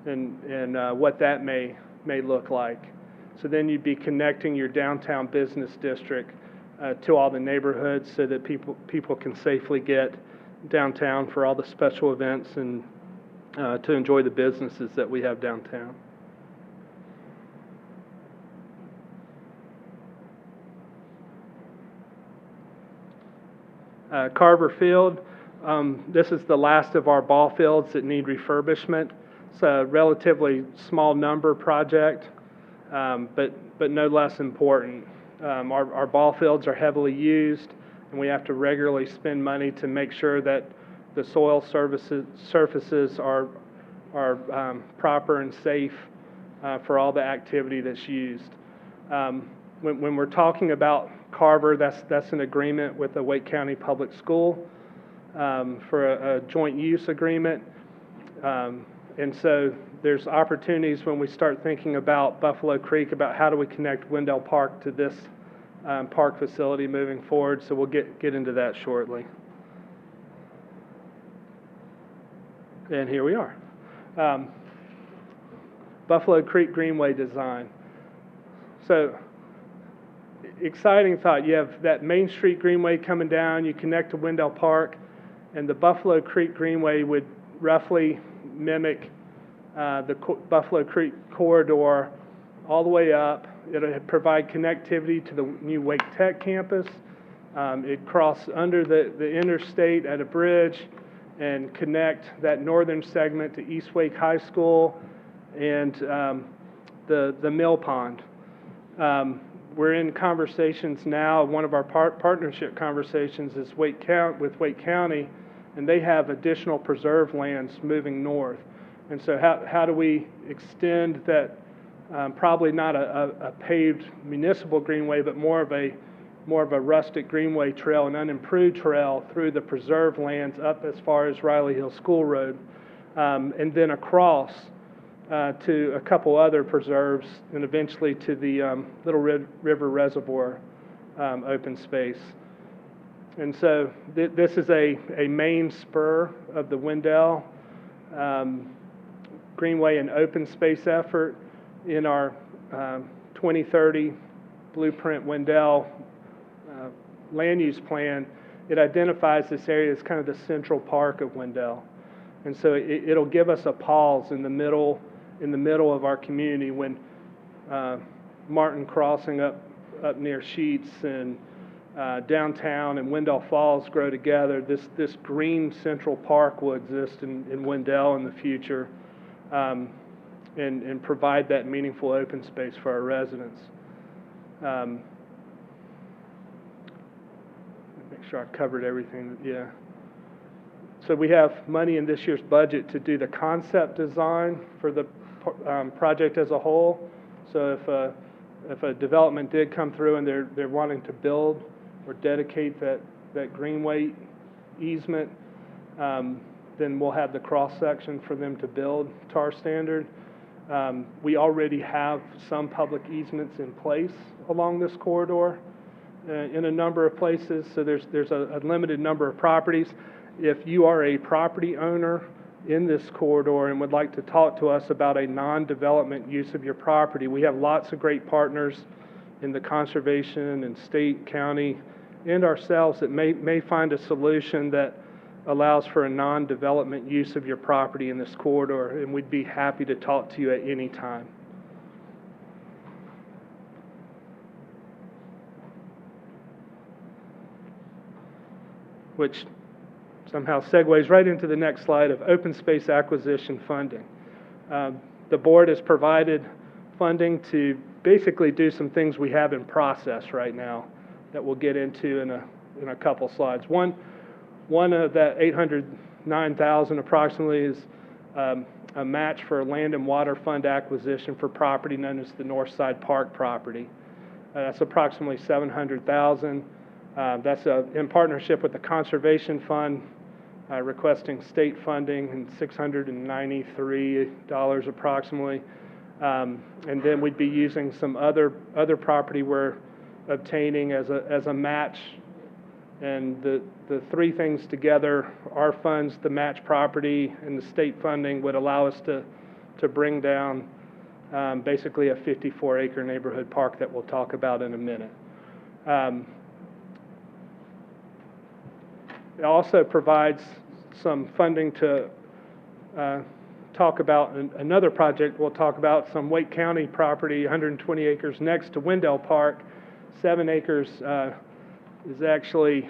and what that may look like? So then you'd be connecting your downtown business district to all the neighborhoods, so that people can safely get downtown for all the special events and to enjoy the businesses that we have downtown. Carver Field, this is the last of our ball fields that need refurbishment. It's a relatively small number project, but no less important. Our ball fields are heavily used, and we have to regularly spend money to make sure that the soil surfaces are proper and safe for all the activity that's used. When we're talking about Carver, that's an agreement with the Wake County Public School for a joint use agreement. And so there's opportunities when we start thinking about Buffalo Creek, about how do we connect Wendell Park to this park facility moving forward. So we'll get into that shortly. And here we are. Buffalo Creek Greenway design. So exciting thought. You have that Main Street Greenway coming down, you connect to Wendell Park, and the Buffalo Creek Greenway would roughly mimic the Buffalo Creek corridor all the way up. It'll provide connectivity to the new Wake Tech campus. It'd cross under the interstate at a bridge and connect that northern segment to East Wake High School and the mill pond. we're in conversations now. One of our partnership conversations is with Wake County, and they have additional preserve lands moving north. And so how do we extend that, probably not a paved municipal greenway, but more of a rustic greenway trail, an unimproved trail through the preserve lands up as far as Riley Hill School Road, and then across to a couple other preserves, and eventually to the Little River Reservoir open space. And so this is a main spur of the Wendell Greenway and open space effort in our 2030 Blueprint Wendell land use plan. It identifies this area as kind of the central park of Wendell. And so it'll give us a pause in the middle of our community when Martin Crossing up near Sheets and downtown and Wendell Falls grow together. This green central park will exist in Wendell in the future, and provide that meaningful open space for our residents. Make sure I covered everything. Yeah. So we have money in this year's budget to do the concept design for the project as a whole. So if a development did come through and they're wanting to build or dedicate that greenway easement, then we'll have the cross section for them to build to our standard. We already have some public easements in place along this corridor in a number of places. So there's a limited number of properties. If you are a property owner in this corridor and would like to talk to us about a non-development use of your property, we have lots of great partners in the conservation and state, county, and ourselves that may find a solution that allows for a non-development use of your property in this corridor, and we'd be happy to talk to you at any time. Which somehow segues right into the next slide of open space acquisition funding. The board has provided funding to basically do some things we have in process right now that we'll get into in a couple slides. One of that $809,000 approximately is a match for land and water fund acquisition for property known as the Northside Park property. That's approximately $700,000. That's in partnership with the Conservation Fund, requesting state funding and $693 approximately. And then we'd be using some other property we're obtaining as a match. And the three things together, our funds, the match property, and the state funding, would allow us to bring down basically a 54-acre neighborhood park that we'll talk about in a minute. It also provides some funding to talk about another project we'll talk about, some Wake County property, 120 acres next to Wendell Park. 7 acres is actually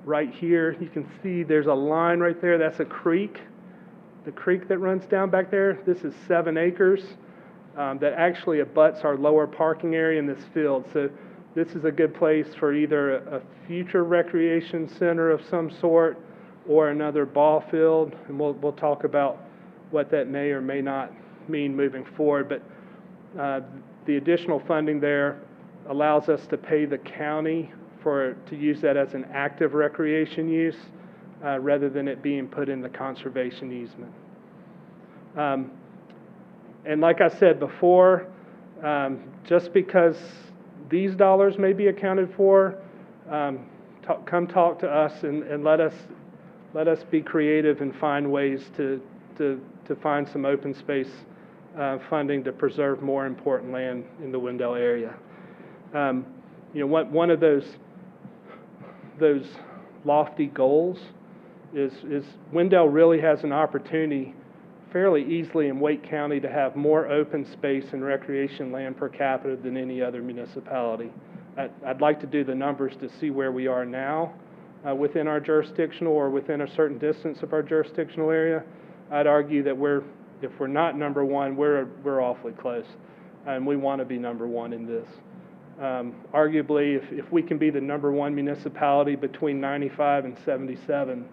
right here. You can see there's a line right there. That's a creek. The creek that runs down back there, this is 7 acres that actually abuts our lower parking area in this field. So this is a good place for either a future recreation center of some sort or another ball field, and we'll talk about what that may or may not mean moving forward. But the additional funding there allows us to pay the county to use that as an active recreation use rather than it being put in the conservation easement. And like I said before, just because these dollars may be accounted for, come talk to us and let us be creative and find ways to find some open space funding to preserve more important land in the Wendell area. One of those lofty goals is Wendell really has an opportunity fairly easily in Wake County to have more open space and recreation land per capita than any other municipality. I'd like to do the numbers to see where we are now within our jurisdictional or within a certain distance of our jurisdictional area. I'd argue that if we're not number one, we're awfully close, and we want to be number one in this. Arguably, if we can be the #1 municipality between 95 and 77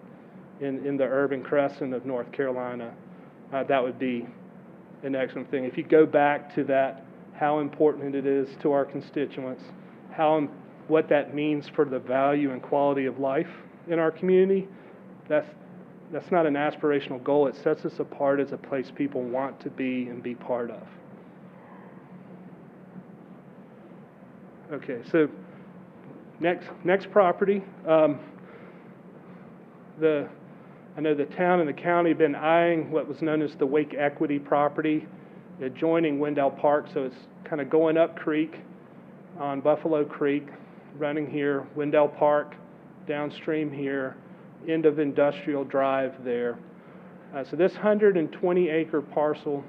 in the urban crescent of North Carolina, that would be an excellent thing. If you go back to that, how important it is to our constituents, what that means for the value and quality of life in our community, that's not an aspirational goal. It sets us apart as a place people want to be and be part of. Okay, so next property. I know the town and the county have been eyeing what was known as the Wake Equity property adjoining Wendell Park, so it's kind of going up creek on Buffalo Creek, running here, Wendell Park, downstream here, end of Industrial Drive there. So this 120-acre parcel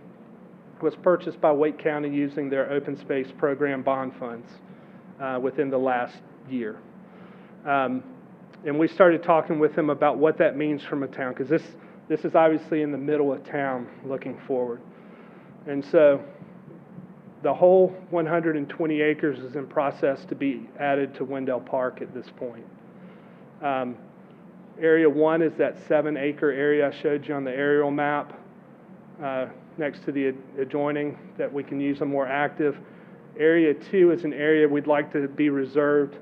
was purchased by Wake County using their open space program bond funds within the last year. And we started talking with them about what that means from a town, because this is obviously in the middle of town looking forward. And so the whole 120 acres is in process to be added to Wendell Park at this point. Area 1 is that 7-acre area I showed you on the aerial map next to the adjoining that we can use a more active. Area 2 is an area we'd like to be reserved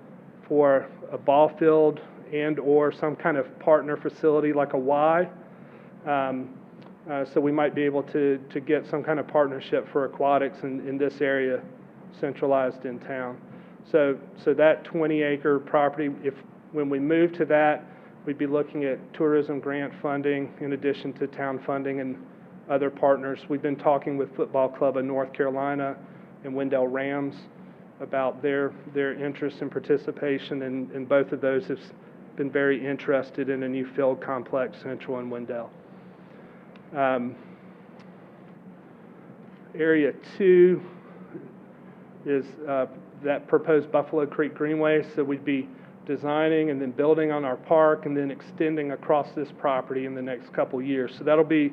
for a ball field and or some kind of partner facility like a Y. So we might be able to get some kind of partnership for aquatics in this area centralized in town. So that 20-acre property, when we move to that, we'd be looking at tourism grant funding in addition to town funding and other partners. We've been talking with Football Club of North Carolina and Wendell Rams about their interest and participation, and both of those have been very interested in a new field complex central in Wendell. Area 2 is that proposed Buffalo Creek Greenway, so we'd be designing and then building on our park and then extending across this property in the next couple years. So that'll be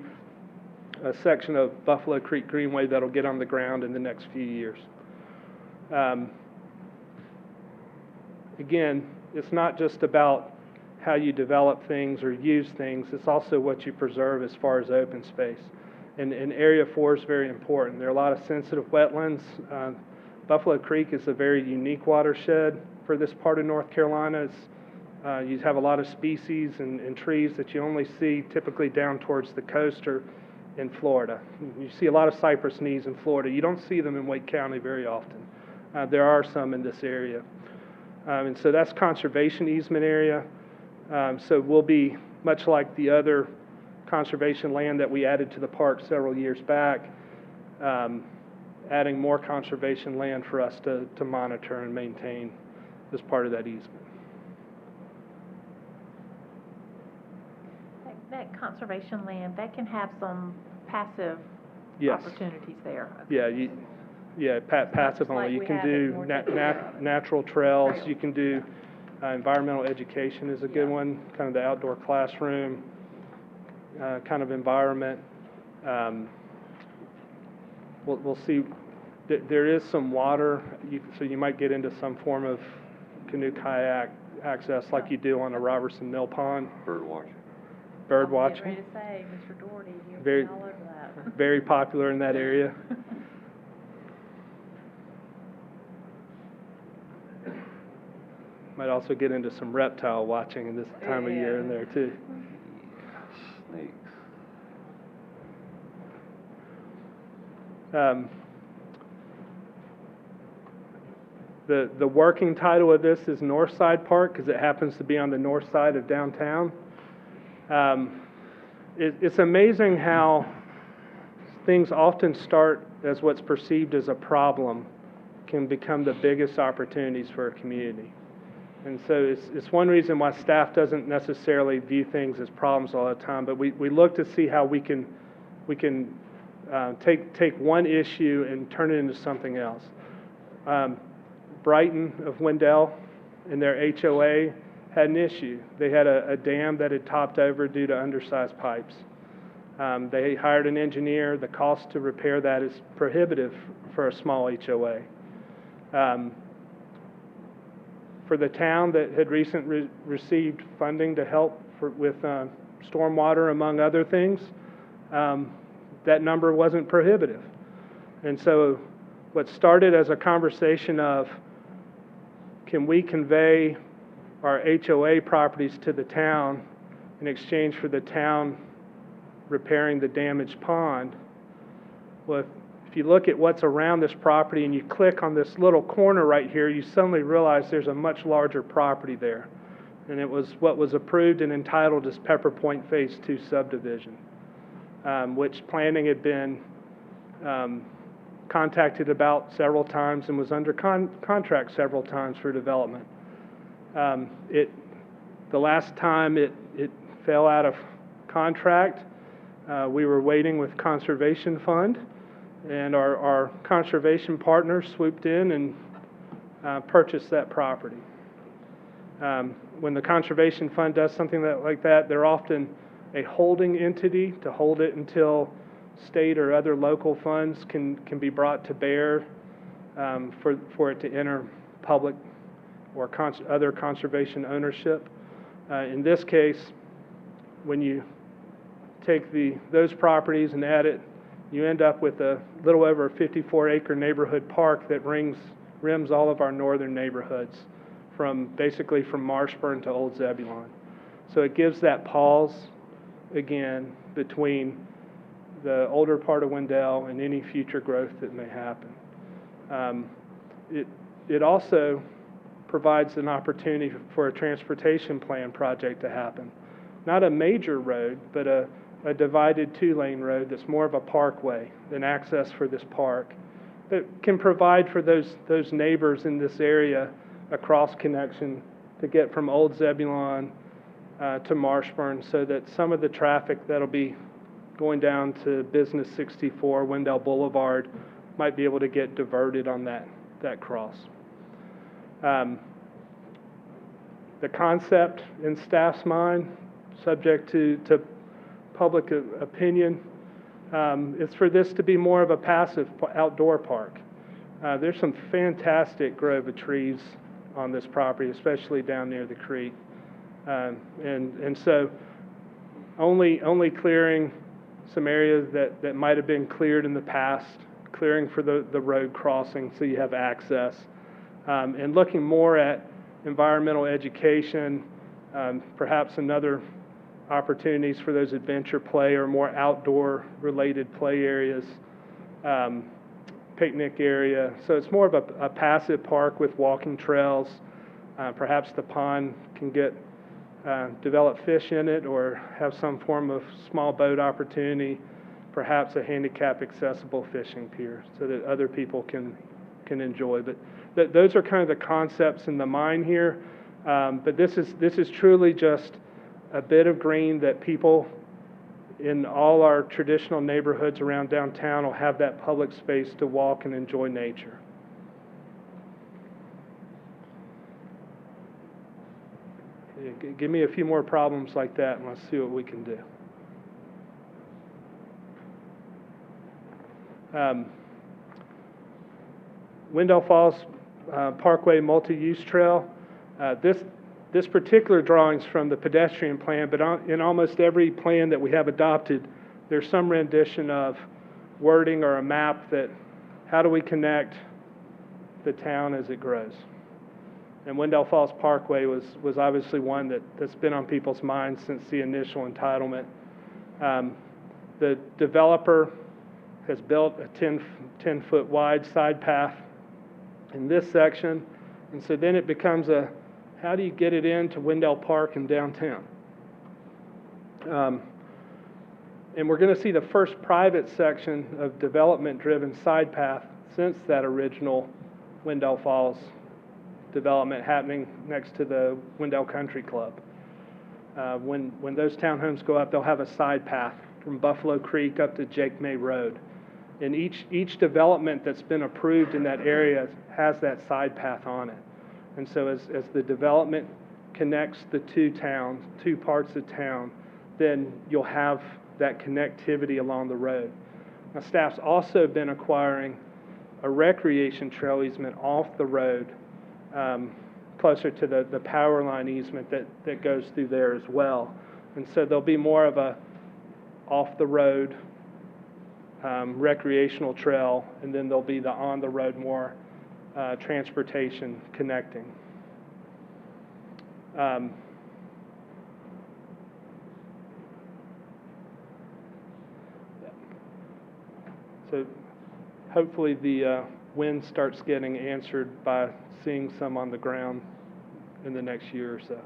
a section of Buffalo Creek Greenway that'll get on the ground in the next few years. Again, it's not just about how you develop things or use things, it's also what you preserve as far as open space. And Area 4 is very important. There are a lot of sensitive wetlands. Buffalo Creek is a very unique watershed for this part of North Carolina. You have a lot of species and trees that you only see typically down towards the coast or in Florida. You see a lot of cypress knees in Florida. You don't see them in Wake County very often. There are some in this area. And so that's conservation easement area. So we'll be, much like the other conservation land that we added to the park several years back, adding more conservation land for us to monitor and maintain as part of that easement. That conservation land, that can have some passive Yes. opportunities there. Yeah, passive only. like You we can have in do North natural trails. You can do environmental education is a good one, kind of the outdoor classroom kind of environment. We'll see. There is some water, so you might get into some form of canoe kayak access like you do on a Robertson Mill Pond. Bird watching. Bird I was watching. getting ready to say, Mr. Doherty, you're Very- all over that. Very popular in that area. Might also get into some reptile watching in this time of year in there too. Snakes. The working title of this is Northside Park because it happens to be on the north side of downtown. It's amazing how things often start as what's perceived as a problem can become the biggest opportunities for a community. And so it's one reason why staff doesn't necessarily view things as problems all the time, but we look to see how we can take one issue and turn it into something else. Brighton of Wendell and their HOA had an issue. They had a dam that had topped over due to undersized pipes. They hired an engineer. The cost to repair that is prohibitive for a small HOA. for the town that had recently received funding to help with stormwater, among other things, that number wasn't prohibitive. And so what started as a conversation of, can we convey our HOA properties to the town in exchange for the town repairing the damaged pond? Well, if you look at what's around this property and you click on this little corner right here, you suddenly realize there's a much larger property there. And it was what was approved and entitled as Pepper Point Phase 2 subdivision, which planning had been contacted about several times and was under contract several times for development. The last time it fell out of contract, we were waiting with Conservation Fund, and our conservation partner swooped in and purchased that property. When the Conservation Fund does something like that, they're often a holding entity to hold it until state or other local funds can be brought to bear for it to enter public or other conservation ownership. In this case, when you take those properties and add it, you end up with a little over a 54-acre neighborhood park that rims all of our northern neighborhoods, basically from Marshburn to Old Zebulon. So it gives that pause again between the older part of Wendell and any future growth that may happen. It also provides an opportunity for a transportation plan project to happen. Not a major road, but a divided 2-lane road that's more of a parkway, an access for this park, that can provide for those neighbors in this area a cross connection to get from Old Zebulon to Marshburn, so that some of the traffic that'll be going down to Business 64, Wendell Boulevard, might be able to get diverted on that cross. The concept in staff's mind, subject to public opinion, is for this to be more of a passive outdoor park. There's some fantastic grove of trees on this property, especially down near the creek. And so only clearing some areas that might have been cleared in the past, clearing for the road crossing so you have access, and looking more at environmental education, perhaps another opportunities for those adventure play or more outdoor related play areas, picnic area. So it's more of a passive park with walking trails. Perhaps the pond can develop fish in it or have some form of small boat opportunity, perhaps a handicap accessible fishing pier so that other people can enjoy. But those are kind of the concepts in the mind here. But this is truly just a bit of green that people in all our traditional neighborhoods around downtown will have that public space to walk and enjoy nature. Okay, give me a few more problems like that and let's see what we can do. Wendell Falls Parkway multi-use trail. This particular drawing's from the pedestrian plan, but in almost every plan that we have adopted, there's some rendition of wording or a map that, how do we connect the town as it grows? And Wendell Falls Parkway was obviously one that's been on people's minds since the initial entitlement. The developer has built a 10-foot wide side path in this section, and so then it becomes how do you get it into Wendell Park and downtown? And we're going to see the first private section of development-driven side path since that original Wendell Falls development happening next to the Wendell Country Club. When those townhomes go up, they'll have a side path from Buffalo Creek up to Jake May Road. And each development that's been approved in that area has that side path on it. And so as the development connects the two parts of town, then you'll have that connectivity along the road. Now, staff's also been acquiring a recreation trail easement off the road closer to the power line easement that goes through there as well. And so there'll be more of a off-the-road recreational trail, and then there'll be the on-the-road more transportation connecting. So hopefully the wind starts getting answered by seeing some on the ground in the next year or so.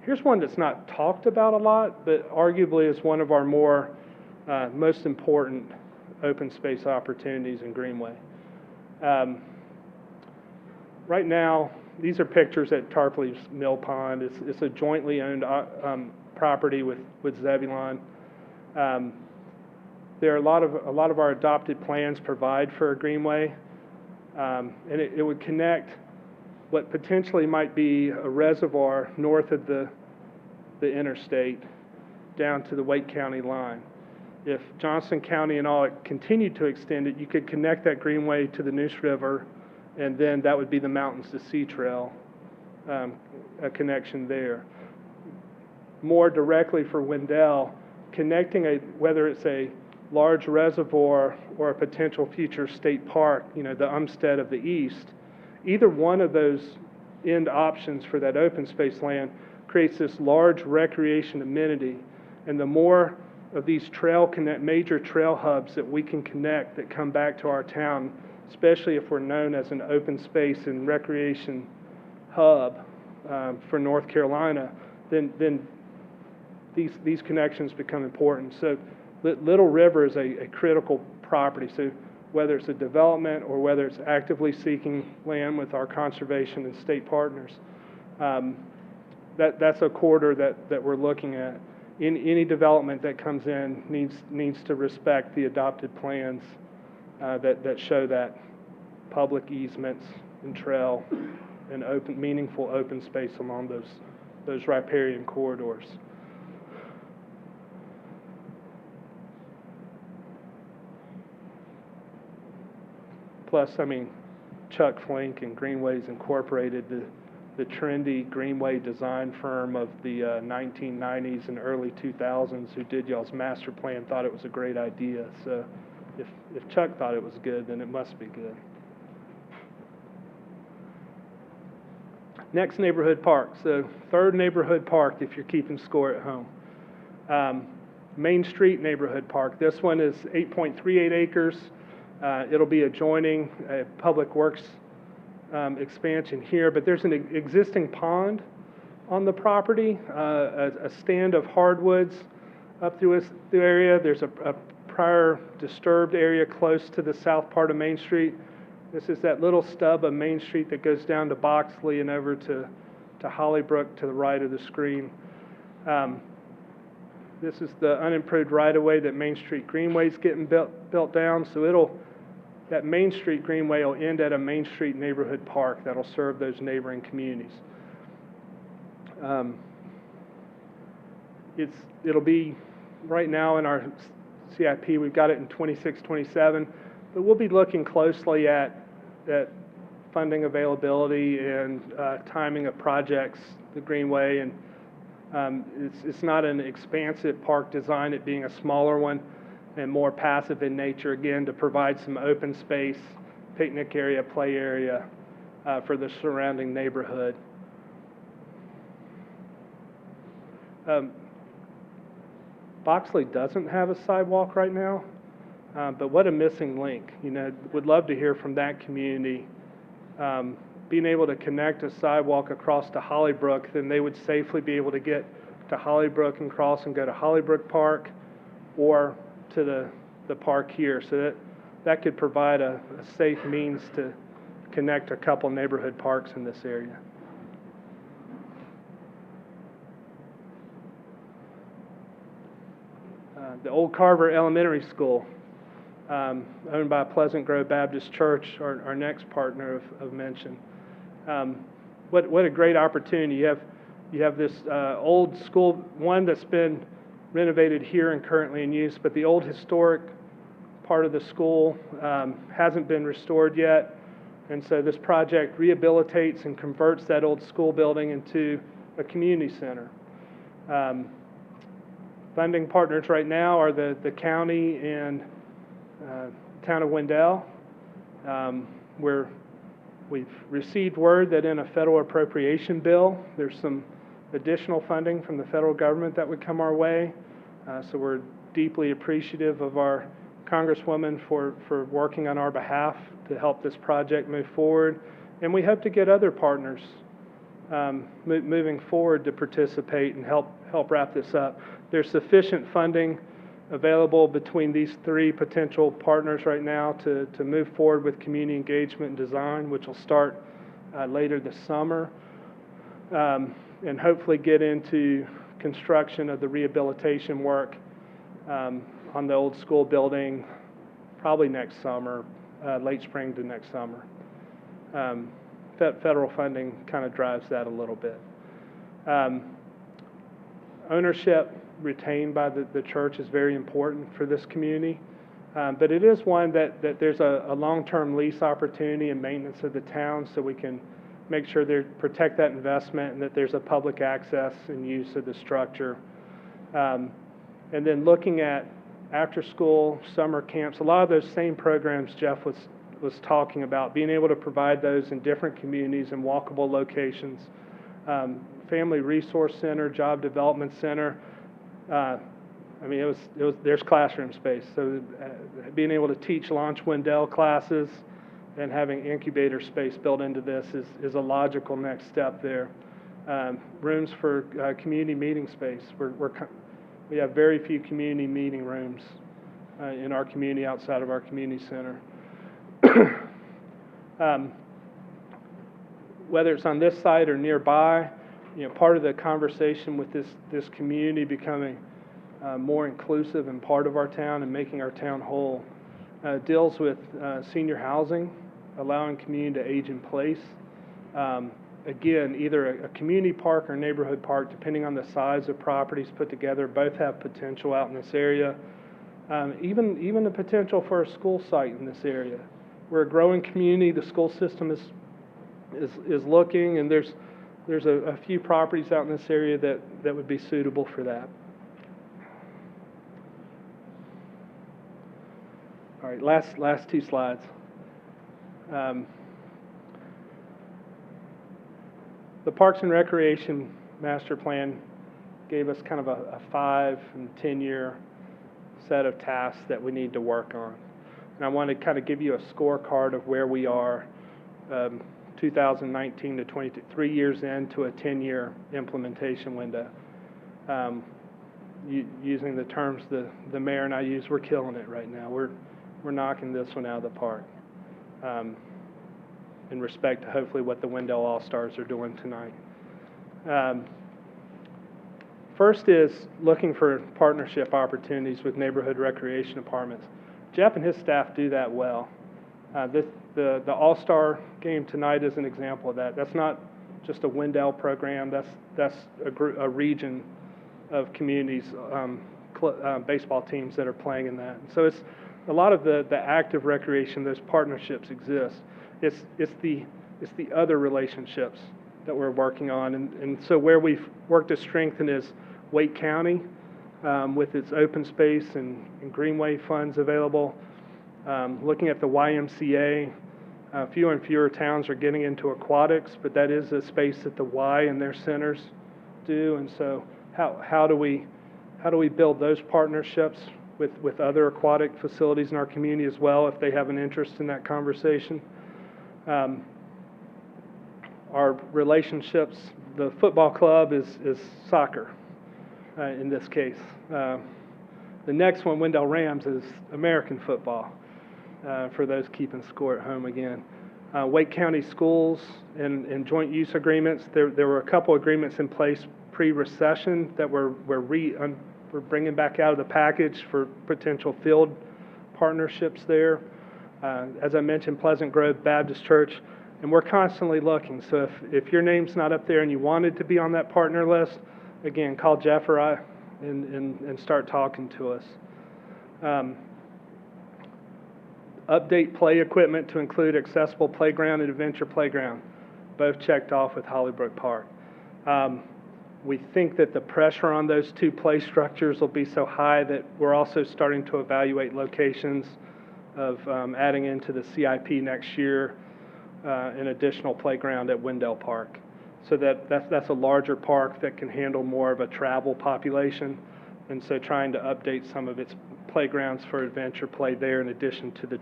Here's one that's not talked about a lot, but arguably is one of our more most important open space opportunities in Greenway. Right now, these are pictures at Tarpley's Mill Pond. It's a jointly owned property with Zebulon. There are a lot of our adopted plans provide for a greenway, and it would connect what potentially might be a reservoir north of the interstate down to the Wake County line. If Johnson County and all continued to extend it, you could connect that greenway to the Neuse River, and then that would be the Mountains to Sea Trail, a connection there. More directly for Wendell, connecting whether it's a large reservoir or a potential future state park, the Umstead of the East, either one of those end options for that open space land creates this large recreation amenity. And the more of these major trail hubs that we can connect that come back to our town, especially if we're known as an open space and recreation hub for North Carolina, then these connections become important. So Little River is a critical property. So whether it's a development or whether it's actively seeking land with our conservation and state partners, that's a corridor that we're looking at. Any development that comes in needs to respect the adopted plans that show that public easements and trail and meaningful open space along those riparian corridors. Plus, Chuck Flink and Greenways Incorporated, the trendy Greenway design firm of the 1990s and early 2000s who did y'all's master plan, thought it was a great idea. So if Chuck thought it was good, then it must be good. Next neighborhood park. So third neighborhood park if you're keeping score at home. Main Street Neighborhood Park. This one is 8.38 acres. It'll be adjoining a public works expansion here, but there's an existing pond on the property, a stand of hardwoods up through the area. There's a prior disturbed area close to the south part of Main Street. This is that little stub of Main Street that goes down to Boxley and over to Hollybrook to the right of the screen. This is the unimproved right-of-way that Main Street Greenway's getting built down. So that Main Street Greenway will end at a Main Street neighborhood park that'll serve those neighboring communities. It'll be right now in our CIP. We've got it in 26, 27, but we'll be looking closely at funding availability and timing of projects, the Greenway, and it's not an expansive park design, it being a smaller one and more passive in nature, again, to provide some open space, picnic area, play area for the surrounding neighborhood. Boxley doesn't have a sidewalk right now, but what a missing link. Would love to hear from that community. Being able to connect a sidewalk across to Hollybrook, then they would safely be able to get to Hollybrook and cross and go to Hollybrook Park or to the park here. So that could provide a safe means to connect a couple neighborhood parks in this area. The Old Carver Elementary School, owned by Pleasant Grove Baptist Church, our next partner of mention. What a great opportunity. You have this old school, one that's been renovated here and currently in use, but the old historic part of the school hasn't been restored yet. And so this project rehabilitates and converts that old school building into a community center. Funding partners right now are the county and town of Wendell. We've received word that in a federal appropriation bill, there's some additional funding from the federal government that would come our way. So we're deeply appreciative of our Congresswoman for working on our behalf to help this project move forward. And we hope to get other partners moving forward to participate and help wrap this up. There's sufficient funding available between these three potential partners right now to move forward with community engagement and design, which will start later this summer, and hopefully get into construction of the rehabilitation work on the old school building probably next summer, late spring to next summer. Federal funding kind of drives that a little bit. Ownership retained by the church is very important for this community, but it is one that there's a long-term lease opportunity and maintenance of the town, so we can make sure they protect that investment and that there's a public access and use of the structure. And then looking at after-school summer camps, a lot of those same programs Jeff was talking about, being able to provide those in different communities and walkable locations. Family Resource Center, Job Development Center. There's classroom space. So being able to teach Launch Wendell classes and having incubator space built into this is a logical next step there. Rooms for community meeting space. We have very few community meeting rooms in our community outside of our community center. Whether it's on this site or nearby, part of the conversation with this community becoming more inclusive and part of our town and making our town whole deals with senior housing, allowing community to age in place. Again, either a community park or neighborhood park, depending on the size of properties put together, both have potential out in this area. Even the potential for a school site in this area. We're a growing community. The school system is looking, and there's a few properties out in this area that would be suitable for that. All right, last two slides. The Parks and Recreation Master Plan gave us kind of a 5 and 10 year set of tasks that we need to work on. And I want to kind of give you a scorecard of where we are 2019 to 22, 3 years into a 10-year implementation window. Using the terms the mayor and I use, we're killing it right now. We're knocking this one out of the park. In respect to hopefully what the Wendell All-Stars are doing tonight. First is looking for partnership opportunities with neighborhood recreation departments. Jeff and his staff do that well. The All-Star game tonight is an example of that. That's not just a Wendell program. That's a region of communities, baseball teams that are playing in that. So it's a lot of the active recreation. Those partnerships exist. It's the other relationships that we're working on, and so where we've worked to strengthen is Wake County with its open space and Greenway funds available. Looking at the YMCA, fewer and fewer towns are getting into aquatics, but that is a space that the Y and their centers do, and so how do we build those partnerships with other aquatic facilities in our community as well if they have an interest in that conversation? Our relationships, the football club is soccer in this case. The next one, Wendell Rams, is American football for those keeping score at home again. Wake County Schools and joint use agreements. There were a couple agreements in place pre-recession that we're bringing back out of the package for potential field partnerships there. As I mentioned, Pleasant Grove Baptist Church, and we're constantly looking. So if your name's not up there and you wanted to be on that partner list, again, call Jeff or I and start talking to us. Update play equipment to include accessible playground and adventure playground, both checked off with Hollybrook Park. We think that the pressure on those two play structures will be so high that we're also starting to evaluate locations of adding into the CIP next year an additional playground at Wendell Park. So that's a larger park that can handle more of a travel population, and so trying to update some of its playgrounds for adventure play there in addition to the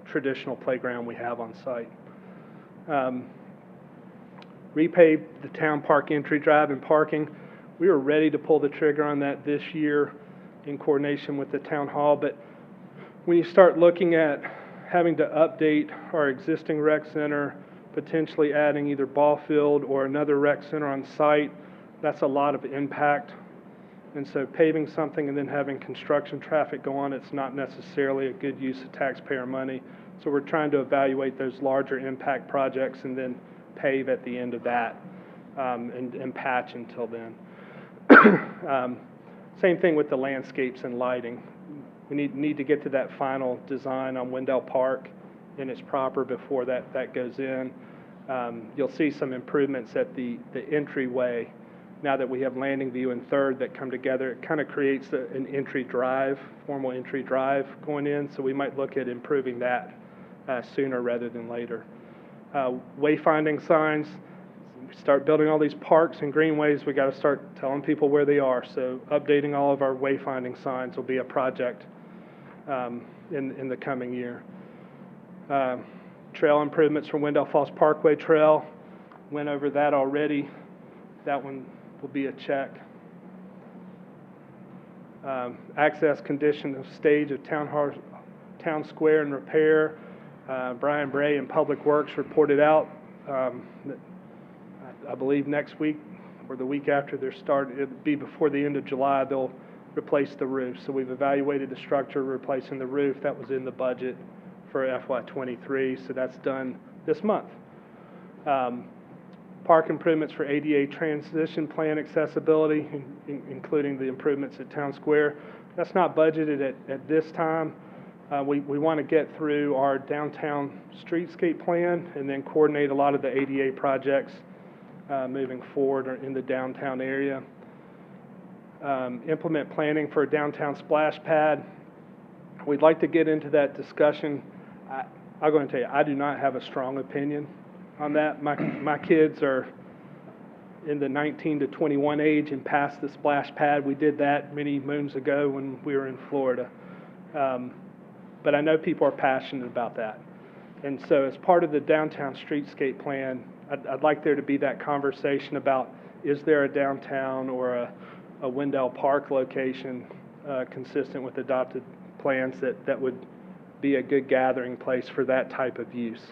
traditional playground we have on site. Repave the town park entry drive and parking. We were ready to pull the trigger on that this year in coordination with the town hall, but when you start looking at having to update our existing rec center, potentially adding either ball field or another rec center on site, that's a lot of impact. And so paving something and then having construction traffic go on, it's not necessarily a good use of taxpayer money. So we're trying to evaluate those larger impact projects and then pave at the end of that and patch until then. Same thing with the landscapes and lighting. We need to get to that final design on Wendell Park and its proper before that goes in. You'll see some improvements at the entryway. Now that we have Landing View and Third that come together, it kind of creates an entry drive, formal entry drive going in, so we might look at improving that sooner rather than later. Wayfinding signs. We start building all these parks and greenways, we got to start telling people where they are, so updating all of our wayfinding signs will be a project in the coming year. Trail improvements for Wendell Falls Parkway Trail, went over that already. That one will be a check. Access condition of stage of Town Square and repair. Brian Bray in Public Works reported out that I believe next week or the week after their start, it'll be before the end of July, they'll replace the roof. So we've evaluated the structure replacing the roof. That was in the budget for FY23, so that's done this month. Park improvements for ADA transition plan accessibility, including the improvements at Town Square. That's not budgeted at this time. We want to get through our downtown streetscape plan and then coordinate a lot of the ADA projects moving forward in the downtown area. Implement planning for a downtown splash pad. We'd like to get into that discussion. I'm going to tell you, I do not have a strong opinion on that. My kids are in the 19 to 21 age and past the splash pad. We did that many moons ago when we were in Florida. But I know people are passionate about that. And so as part of the downtown streetscape plan, I'd like there to be that conversation about, is there a downtown or a Wendell Park location consistent with adopted plans that would be a good gathering place for that type of use.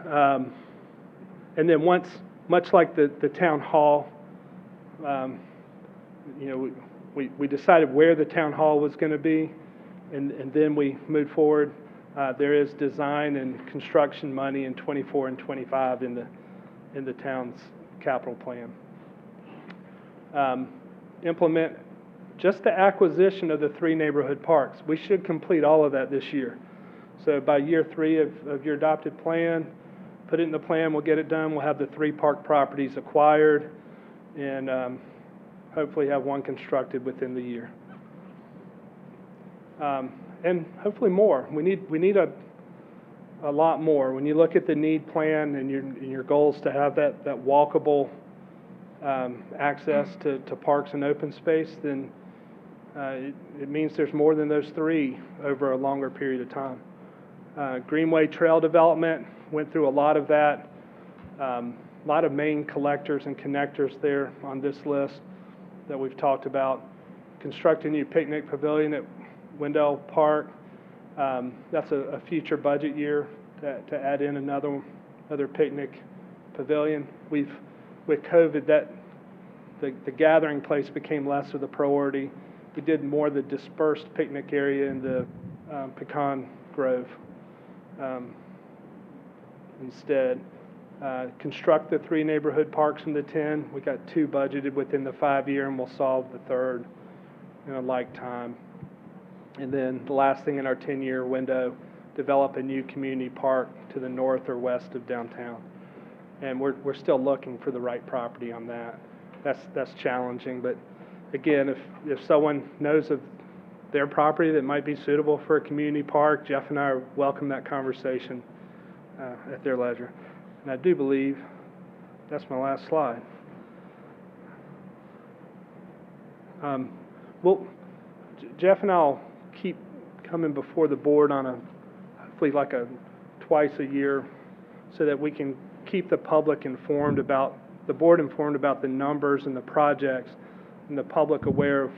And then once, much like the town hall, we decided where the town hall was going to be, and then we moved forward. There is design and construction money in 24 and 25 in the town's capital plan. Implement just the acquisition of the 3 neighborhood parks. We should complete all of that this year. So by year 3 of your adopted plan, put it in the plan, we'll get it done. We'll have the 3 park properties acquired and hopefully have 1 constructed within the year. And hopefully more. We need a lot more. When you look at the need plan and your goals to have that walkable access to parks and open space, then it means there's more than those 3 over a longer period of time. Greenway trail development, went through a lot of that. A lot of main collectors and connectors there on this list that we've talked about. Construct a new picnic pavilion at Wendell Park. That's a future budget year to add in another picnic pavilion. With COVID, the gathering place became less of the priority. We did more of the dispersed picnic area in the Pecan Grove instead. Construct the 3 neighborhood parks in the 10. We got 2 budgeted within the 5-year, and we'll solve the 3rd in a like time. And then the last thing in our 10-year window, develop a new community park to the north or west of downtown. And we're still looking for the right property on that. That's challenging, but again, if someone knows of their property that might be suitable for a community park, Jeff and I welcome that conversation at their leisure. And I do believe that's my last slide. Well, Jeff and I'll keep coming before the board on hopefully like a twice a year, so that we can keep the public informed about, the board informed about the numbers and the projects, and the public aware of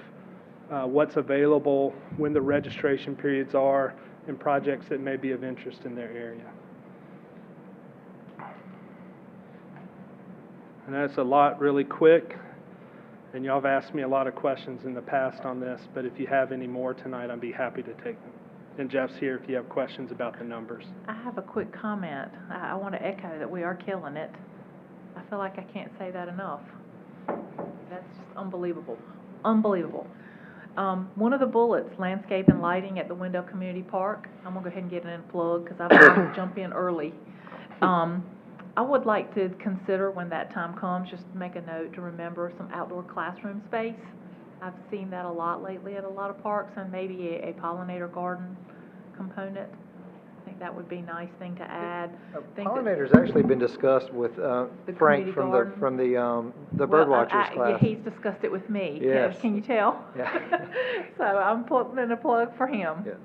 what's available, when the registration periods are, and projects that may be of interest in their area. And that's a lot really quick, and y'all have asked me a lot of questions in the past on this, but if you have any more tonight, I'd be happy to take them. And Jeff's here if you have questions about the numbers. I have a quick comment. I want to echo that we are killing it. I feel like I can't say that enough. That's just unbelievable. Unbelievable. One of the bullets, landscape and lighting at the Wendell Community Park, I'm going to go ahead and get it in a plug because I'm going to jump in early. I would like to consider, when that time comes, just make a note to remember some outdoor classroom space. I've seen that a lot lately at a lot of parks, and maybe a pollinator garden component. I think that would be a nice thing to add. Pollinator's actually been discussed with Frank from the bird watchers class. Yeah, he's discussed it with me. Yes. Can you tell? Yeah. So I'm putting in a plug for him. Yes.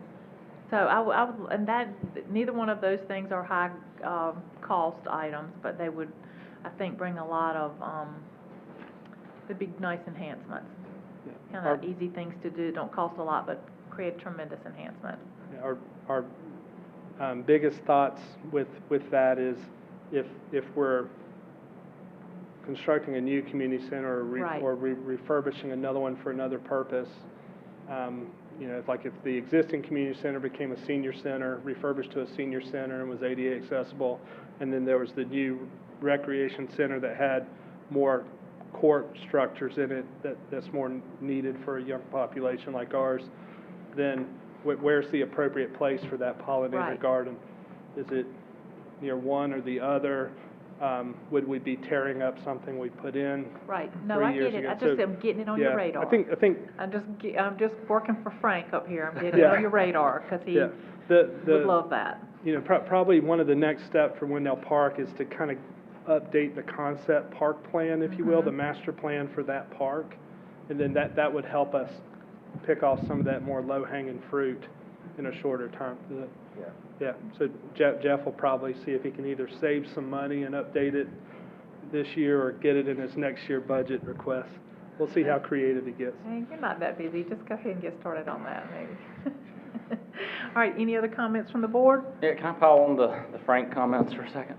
So I would, and that, neither one of those things are high cost items, but they would, I think, bring a lot of, would be nice enhancements. Kind of easy things to do, don't cost a lot, but create tremendous enhancement. Our biggest thoughts with that is if we're constructing a new community center or refurbishing another one for another purpose, you know, if the existing community center became a senior center, refurbished to a senior center and was ADA accessible, and then there was the new recreation center that had more court structures in it that's more needed for a young population like ours, then where's the appropriate place for that pollinator garden? Is it near one or the other? Would we be tearing up something we put in? Right. No, 3 I years get it. ago? I'm getting it on your radar. I think I'm just working for Frank up here. I'm getting it on your radar because he would love that. You know, probably one of the next steps for Wendell Park is to kind of update the concept park plan, if you will, the master plan for that park, and then that would help us pick off some of that more low-hanging fruit in a shorter time. Yeah. So Jeff will probably see if he can either save some money and update it this year or get it in his next year budget request. We'll see how creative he gets. Hey, you're not that busy. Just go ahead and get started on that, maybe. All right. Any other comments from the board? Yeah, can I pile on the Frank comments for a second?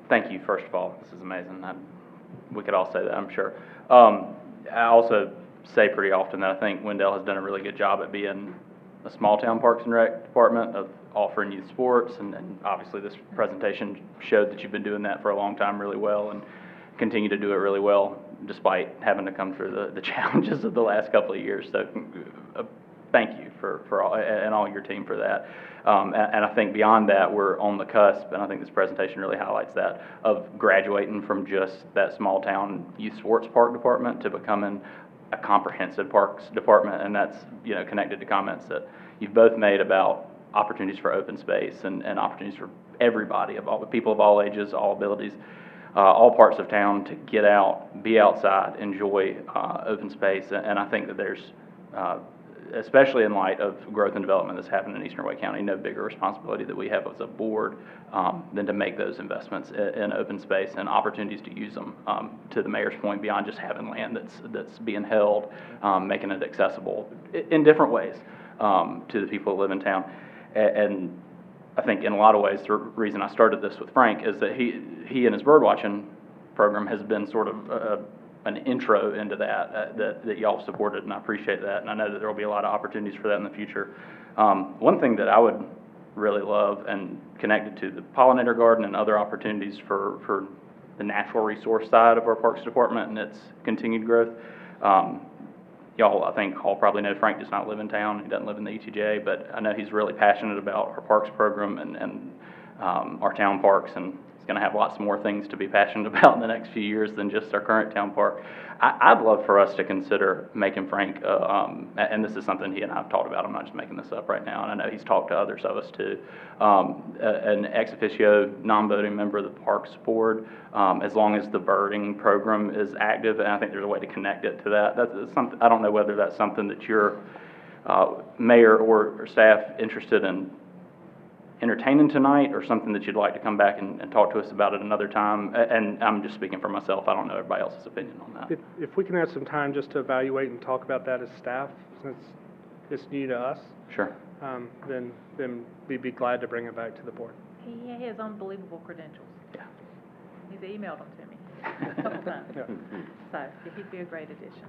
Thank you, first of all. This is amazing. We could all say that, I'm sure. I also say pretty often that I think Wendell has done a really good job at being a small-town Parks and Rec department, of offering youth sports, and obviously this presentation showed that you've been doing that for a long time really well and continue to do it really well despite having to come through the challenges of the last couple of years. So thank you for all, and all your team for that. And I think beyond that, we're on the cusp, and I think this presentation really highlights that, of graduating from just that small-town youth sports park department to becoming a comprehensive parks department, and that's, you know, connected to comments that you've both made about opportunities for open space and opportunities for everybody, of all the people of all ages, all abilities, all parts of town to get out, be outside, enjoy open space. And I think that there's, especially in light of growth and development that's happening in Eastern Wake County, no bigger responsibility that we have as a board than to make those investments in open space and opportunities to use them, to the mayor's point, beyond just having land that's being held, making it accessible in different ways to the people that live in town. And I think in a lot of ways, the reason I started this with Frank is that he and his birdwatching program has been sort of an intro into that y'all supported, and I appreciate that, and I know that there will be a lot of opportunities for that in the future. One thing that I would really love, and connected to the pollinator garden and other opportunities for the natural resource side of our Parks Department and its continued growth, y'all, I think, all probably know Frank does not live in town. He doesn't live in the ETJ, but I know he's really passionate about our parks program and our town parks, and he's going to have lots more things to be passionate about in the next few years than just our current town park. I'd love for us to consider making Frank, and this is something he and I have talked about, I'm not just making this up right now, and I know he's talked to others of us too, an ex officio, non-voting member of the Parks Board, as long as the birding program is active, and I think there's a way to connect it to that. That's something, I don't know whether that's something that your mayor or staff interested in entertaining tonight, or something that you'd like to come back and talk to us about at another time. And I'm just speaking for myself, I don't know everybody else's opinion on that. If we can have some time just to evaluate and talk about that as staff, since it's new to us, Sure. then we'd be glad to bring it back to the board. He has unbelievable credentials. Yeah. He's emailed them to me a couple times. Yeah. So he'd be a great addition.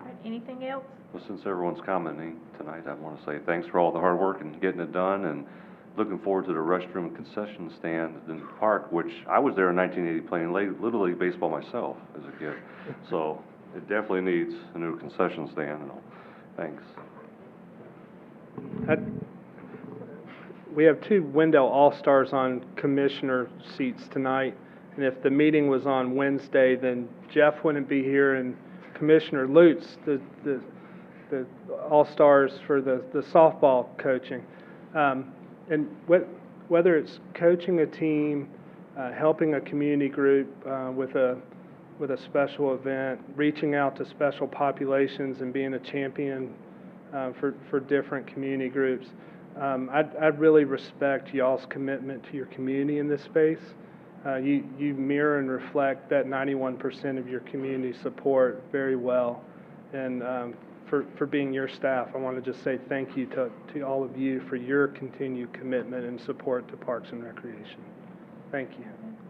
All right, anything else? Well, since everyone's commenting tonight, I want to say thanks for all the hard work and getting it done, and looking forward to the restroom and concession stand in the park, which I was there in 1980 playing Little League baseball myself as a kid. So it definitely needs a new concession stand, and all. Thanks. We have two Wendell All-Stars on commissioner seats tonight, and if the meeting was on Wednesday, then Jeff wouldn't be here, and Commissioner Lutz, the All-Stars for the softball coaching. And whether it's coaching a team, helping a community group with a special event, reaching out to special populations and being a champion for different community groups, I'd really respect y'all's commitment to your community in this space. You mirror and reflect that 91% of your community support very well. And for being your staff, I want to just say thank you to all of you for your continued commitment and support to Parks and Recreation. Thank you.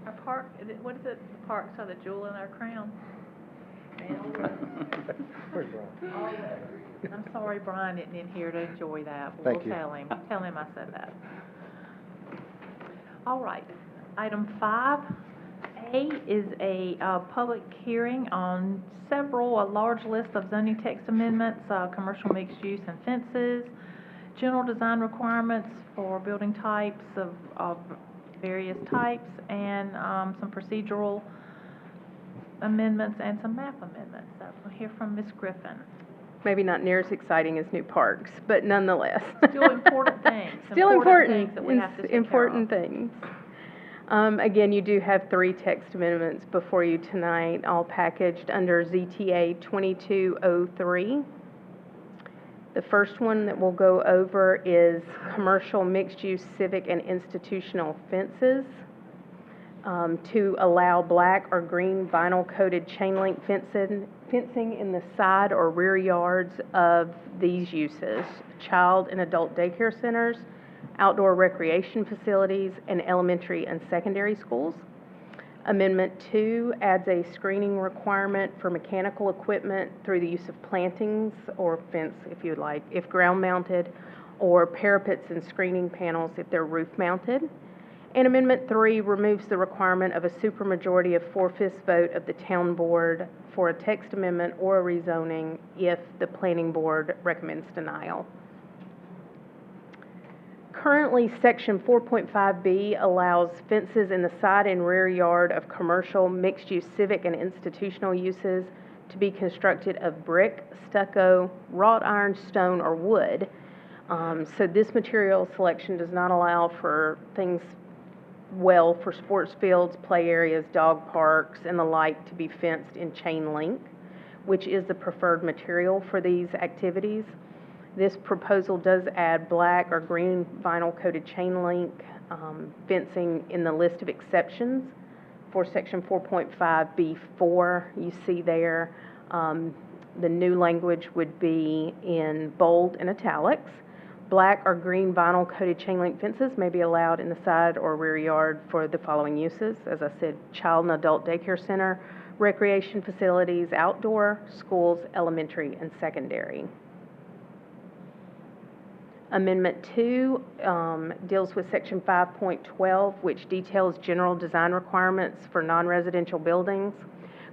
Our park, what is it, the parks are the jewel in our crown. Where's Brian? I'm sorry Brian isn't in here to enjoy that. But Thank we'll you. tell him I said that. All right, item 5A is a public hearing on a large list of zoning text amendments, commercial mixed use and fences, general design requirements for building types of various types, and some procedural amendments and some map amendments. So we'll hear from Ms. Griffin. Maybe not near as exciting as new parks, but nonetheless. Still important things. Still important. Things that we have to take care of. Important things. Again, you do have 3 text amendments before you tonight, all packaged under ZTA 2203. The first one that we'll go over is commercial mixed-use civic and institutional fences to allow black or green vinyl-coated chain-link fencing in the side or rear yards of these uses: child and adult daycare centers, outdoor recreation facilities, and elementary and secondary schools. Amendment 2 adds a screening requirement for mechanical equipment through the use of plantings or fence, if you'd like, if ground-mounted, or parapets and screening panels if they're roof-mounted. And Amendment 3 removes the requirement of a supermajority of 4/5 vote of the town board for a text amendment or a rezoning if the planning board recommends denial. Currently, Section 4.5B allows fences in the side and rear yard of commercial, mixed-use, civic, and institutional uses to be constructed of brick, stucco, wrought iron, stone, or wood. So this material selection does not allow for things for sports fields, play areas, dog parks, and the like to be fenced in chain link, which is the preferred material for these activities. This proposal does add black or green vinyl-coated chain link fencing in the list of exceptions for Section 4.5B4. You see there the new language would be in bold and italics. Black or green vinyl-coated chain link fences may be allowed in the side or rear yard for the following uses. As I said, child and adult daycare center, recreation facilities, outdoor, schools, elementary, and secondary. Amendment 2 deals with Section 5.12, which details general design requirements for non-residential buildings.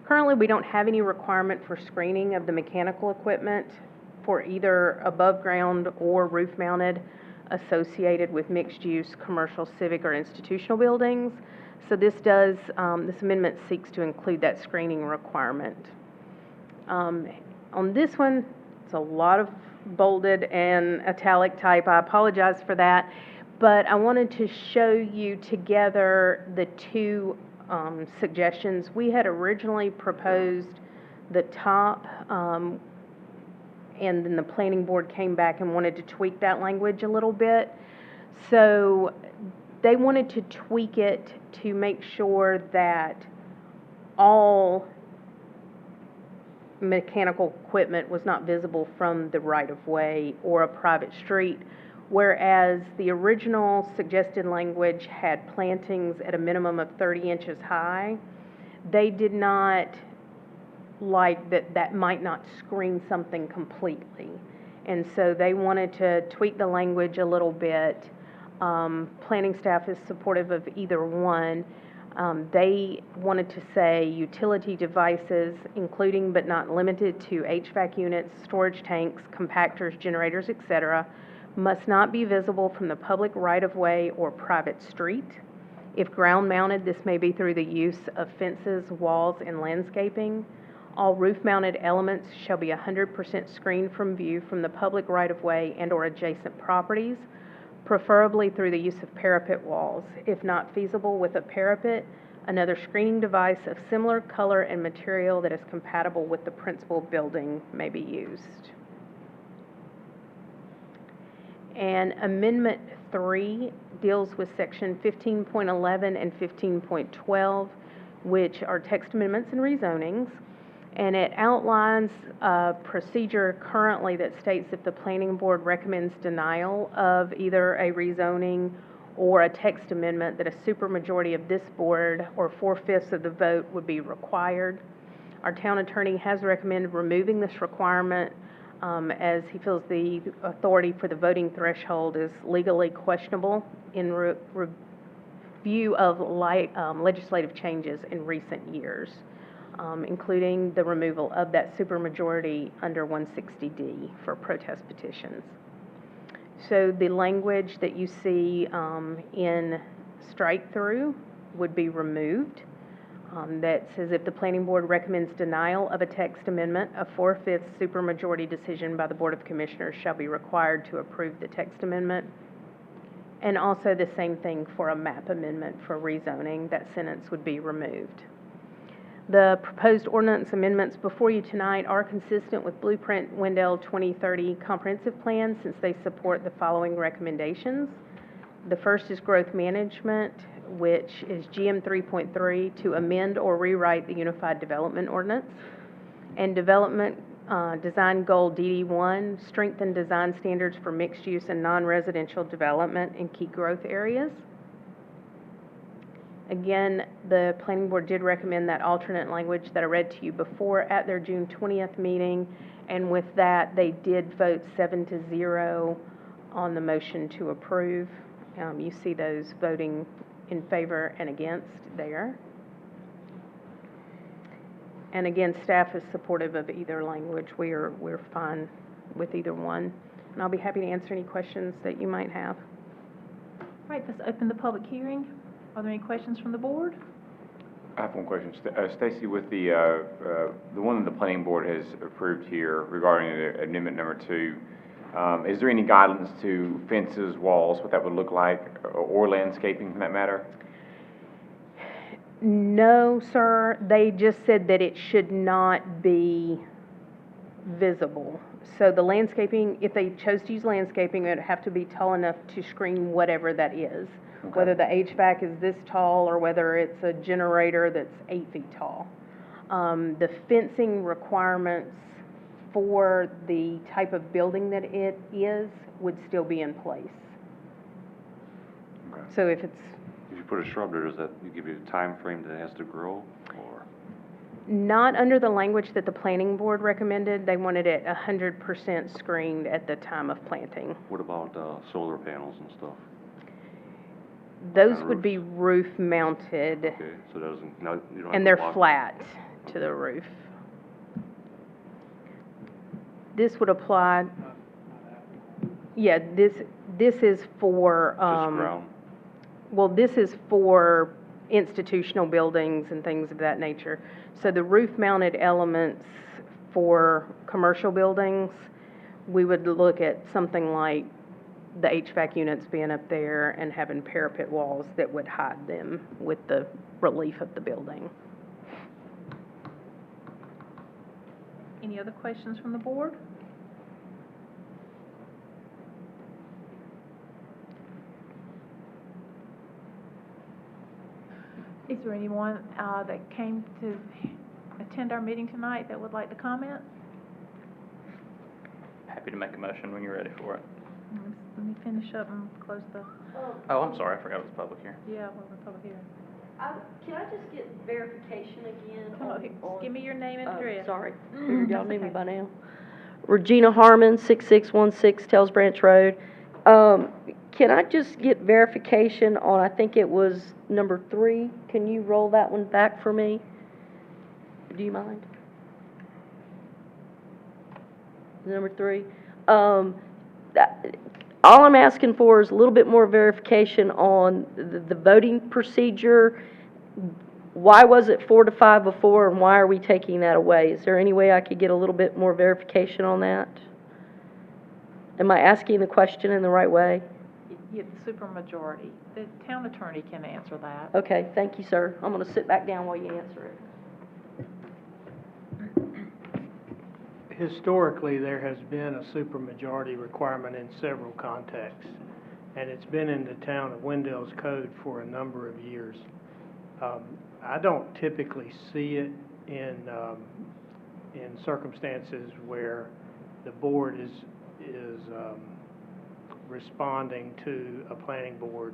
Currently, we don't have any requirement for screening of the mechanical equipment for either above-ground or roof-mounted associated with mixed-use, commercial, civic, or institutional buildings. So this amendment seeks to include that screening requirement. On this one, it's a lot of bolded and italic type. I apologize for that, but I wanted to show you together the two suggestions. We had originally proposed the top, and then the planning board came back and wanted to tweak that language a little bit. So they wanted to tweak it to make sure that all mechanical equipment was not visible from the right-of-way or a private street, whereas the original suggested language had plantings at a minimum of 30 inches high. They did not like that might not screen something completely. And so they wanted to tweak the language a little bit. Planning staff is supportive of either one. They wanted to say utility devices, including but not limited to HVAC units, storage tanks, compactors, generators, etc., must not be visible from the public right-of-way or private street. If ground-mounted, this may be through the use of fences, walls, and landscaping. All roof-mounted elements shall be 100% screened from view from the public right-of-way and/or adjacent properties, preferably through the use of parapet walls. If not feasible with a parapet, another screening device of similar color and material that is compatible with the principal building may be used. And Amendment 3 deals with Section 15.11 and 15.12, which are text amendments and rezonings. And it outlines a procedure currently that states if the planning board recommends denial of either a rezoning or a text amendment, that a supermajority of this board or 4/5 of the vote would be required. Our town attorney has recommended removing this requirement as he feels the authority for the voting threshold is legally questionable in review of legislative changes in recent years, including the removal of that supermajority under 160D for protest petitions. So the language that you see in strike-through would be removed. That says if the planning board recommends denial of a text amendment, a 4/5 supermajority decision by the Board of Commissioners shall be required to approve the text amendment. And also the same thing for a map amendment for rezoning, that sentence would be removed. The proposed ordinance amendments before you tonight are consistent with Blueprint Wendell 2030 Comprehensive Plan, since they support the following recommendations. The first is growth management, which is GM 3.3, to amend or rewrite the Unified Development Ordinance. And development design goal DD1, strengthen design standards for mixed use and non-residential development in key growth areas. Again, the planning board did recommend that alternate language that I read to you before at their June 20th meeting, and with that, they did vote 7-0 on the motion to approve. You see those voting in favor and against there. And again, staff is supportive of either language. We're fine with either one. And I'll be happy to answer any questions that you might have. All right, let's open the public hearing. Are there any questions from the board? I have one question. Stacy, with the one that the planning board has approved here regarding amendment number 2, is there any guidance to fences, walls, what that would look like, or landscaping for that matter? No, sir. They just said that it should not be visible. So the landscaping, if they chose to use landscaping, it would have to be tall enough to screen whatever that is. Okay. Whether the HVAC is this tall or whether it's a generator that's 8 feet tall. The fencing requirements for the type of building that it is would still be in place. Okay. So if it's... If you put a shrub there, does that give you a time frame that it has to grow, or? Not under the language that the planning board recommended. They wanted it 100% screened at the time of planting. What about solar panels and stuff? Those would be roof mounted. Okay, so that doesn't, no, you don't have and to they're block. flat. to the roof. This would apply, yeah, this is for, Just ground. well, this is for institutional buildings and things of that nature. So the roof-mounted elements for commercial buildings, we would look at something like the HVAC units being up there and having parapet walls that would hide them with the relief of the building. Any other questions from the board? Is there anyone that came to attend our meeting tonight that would like to comment? Happy to make a motion when you're ready for it. Let me finish up and close the, Oh, I'm sorry, I forgot it was public here. yeah, well, the public hearing. Can I just get verification again? Come on, give me your name and address. Sorry, Mm, y'all that's knew me okay. by now. Regina Harmon, 6616 Tells Branch Road. Can I just get verification on, I think it was number 3? Can you roll that one back for me? Do you mind? Number 3? All I'm asking for is a little bit more verification on the voting procedure. Why was it 4 to 5 before, and why are we taking that away? Is there any way I could get a little bit more verification on that? Am I asking the question in the right way? Yeah, the supermajority. The town attorney can answer that. Okay, thank you, sir. I'm gonna sit back down while you answer it. Historically, there has been a supermajority requirement in several contexts, and it's been in the town of Wendell's code for a number of years. I don't typically see it in circumstances where the board is responding to a planning board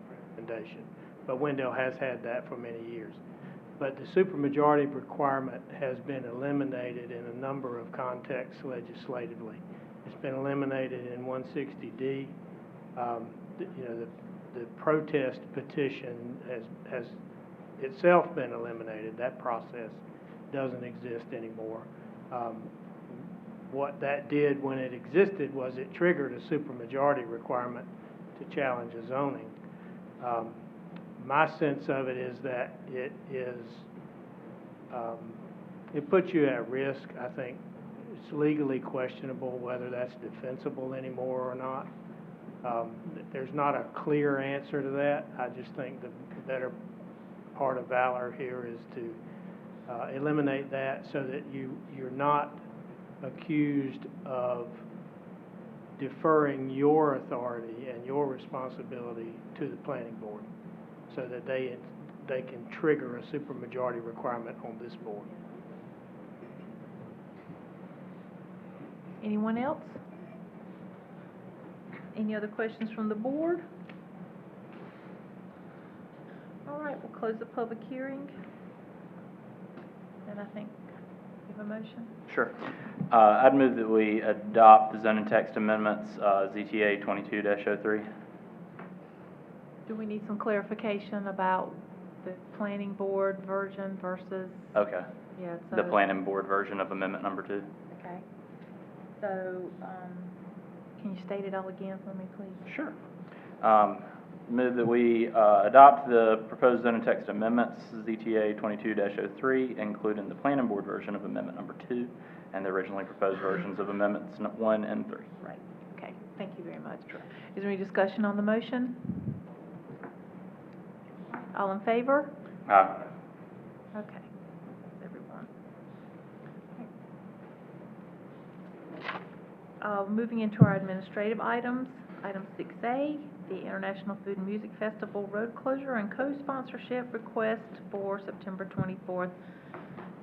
recommendation, but Wendell has had that for many years. But the supermajority requirement has been eliminated in a number of contexts legislatively. It's been eliminated in 160D. The protest petition has itself been eliminated. That process doesn't exist anymore. What that did when it existed was it triggered a supermajority requirement to challenge a zoning. My sense of it is that it puts you at risk. I think it's legally questionable whether that's defensible anymore or not. There's not a clear answer to that. I just think the better part of valor here is to eliminate that so that you're not accused of deferring your authority and your responsibility to the planning board, so that they can trigger a supermajority requirement on this board. Anyone else? Any other questions from the board? All right, we'll close the public hearing. And I think, you have a motion? Sure. I'd move that we adopt the zoning text amendments, ZTA 22-03. Do we need some clarification about the planning board version versus? Okay. Yeah, so. The planning board version of amendment number 2. Okay. So, can you state it all again for me, please? Sure. Move that we adopt the proposed zoning text amendments, ZTA 22-03, including the planning board version of amendment number 2 and the originally proposed versions of amendments 1 and 3. Right. Okay. Thank you very much. Is there any discussion on the motion? All in favor? Okay. Everyone. Moving into our administrative items, item 6A, the International Food and Music Festival road closure and co-sponsorship request for September 24th,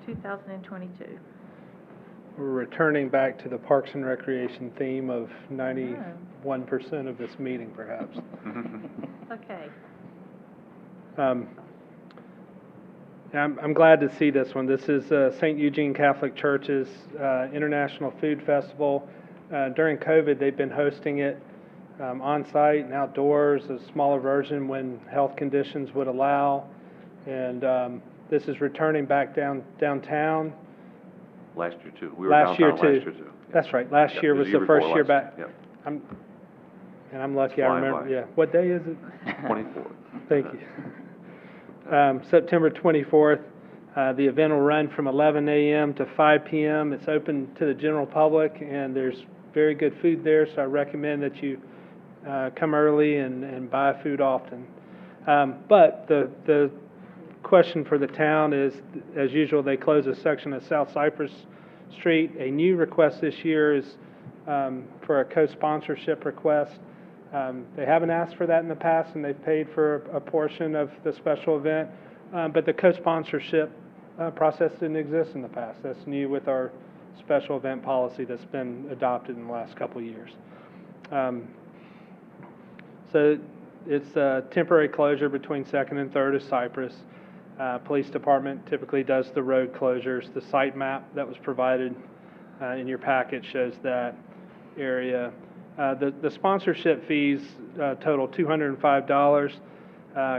2022. We're returning back to the Parks and Recreation theme of 91% of this meeting, perhaps. Okay. I'm glad to see this one. This is St. Eugene Catholic Church's International Food Festival. During COVID, they've been hosting it on-site and outdoors, a smaller version when health conditions would allow. And This is returning back downtown. Last year too. We were Last year downtown last too. year too. That's right, last Yep, year it was was the the year first before year last. back. Yep. I'm lucky I Flying remember, by. yeah. What day is it? 24th. Thank you. September 24th. The event will run from 11 a.m. to 5 p.m. It's open to the general public, and there's very good food there, so I recommend that you come early and buy food often. But the question for the town is, as usual, they close a section of South Cypress Street. A new request this year is for a co-sponsorship request. They haven't asked for that in the past, and they've paid for a portion of the special event, but the co-sponsorship process didn't exist in the past. That's new with our special event policy that's been adopted in the last couple of years. So it's a temporary closure between 2nd and 3rd of Cypress. Police department typically does the road closures. The site map that was provided in your packet shows that area. The sponsorship fees total $205,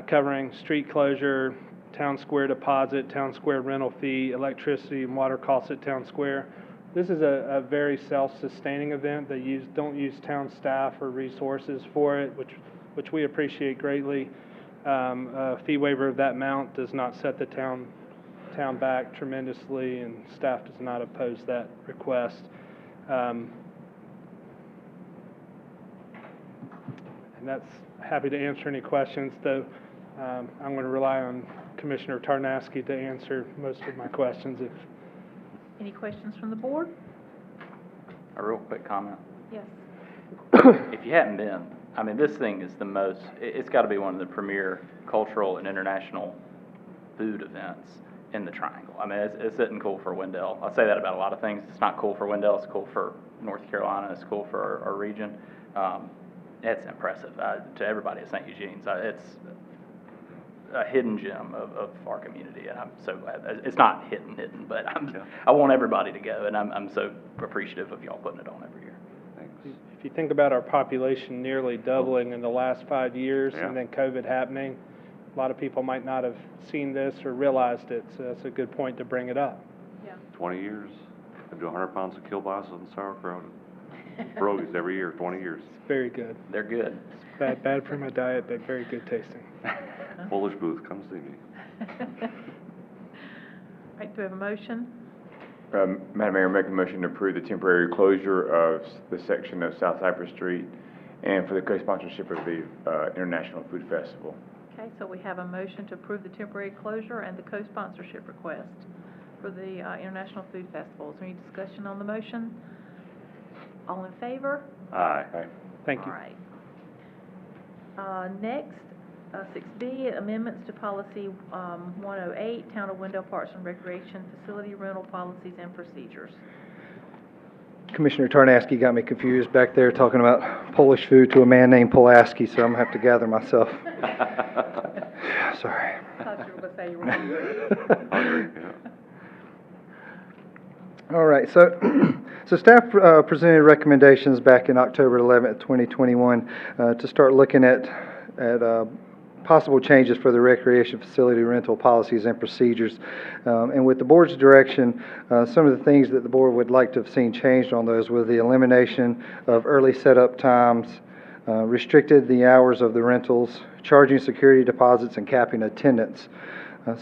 covering street closure, town square deposit, town square rental fee, electricity and water costs at town square. This is a very self-sustaining event. They don't use town staff or resources for it, which we appreciate greatly. A fee waiver of that amount does not set the town back tremendously, and staff does not oppose that request. And that's happy to answer any questions, though I'm going to rely on Commissioner Tarnowski to answer most of my questions. Any questions from the board? A real quick comment. Yes. If you hadn't been, I mean, this thing is it's got to be one of the premier cultural and international food events in the Triangle. I mean, it's isn't cool for Wendell. I say that about a lot of things. It's not cool for Wendell. It's cool for North Carolina. It's cool for our region. It's impressive to everybody at St. Eugene's. It's a hidden gem of our community, and I'm so glad. It's not hidden, but I want everybody to go, and I'm so appreciative of y'all putting it on every year. Thanks. If you think about our population nearly doubling in the last 5 years, Yeah. and then COVID happening, a lot of people might not have seen this or realized it, so that's a good point to bring it up. 20 years. I do 100 pounds of kielbasa and sauerkraut and pierogies every year, 20 years. Very good. They're good. Bad for my diet, but very good tasting. Polish booth, come see me. Right, do we have a motion? Madam Mayor, make a motion to approve the temporary closure of the section of South Cypress Street and for the co-sponsorship of the International Food Festival. Okay, so we have a motion to approve the temporary closure and the co-sponsorship request for the International Food Festival. Is there any discussion on the motion? All in favor? Aye. Thank you. All right. Next, 6B, amendments to policy 108, Town of Wendell Parks and Recreation Facility Rental Policies and Procedures. Commissioner Tarnowski got me confused back there talking about Polish food to a man named Pulaski, so I'm going to have to gather myself. Sorry. I thought you were going to say you were hungry. Hungry, yeah. All right, so staff presented recommendations back in October 11th, 2021, to start looking at possible changes for the recreation facility rental policies and procedures. And with the board's direction, some of the things that the board would like to have seen changed on those was the elimination of early setup times, restricted the hours of the rentals, charging security deposits, and capping attendance.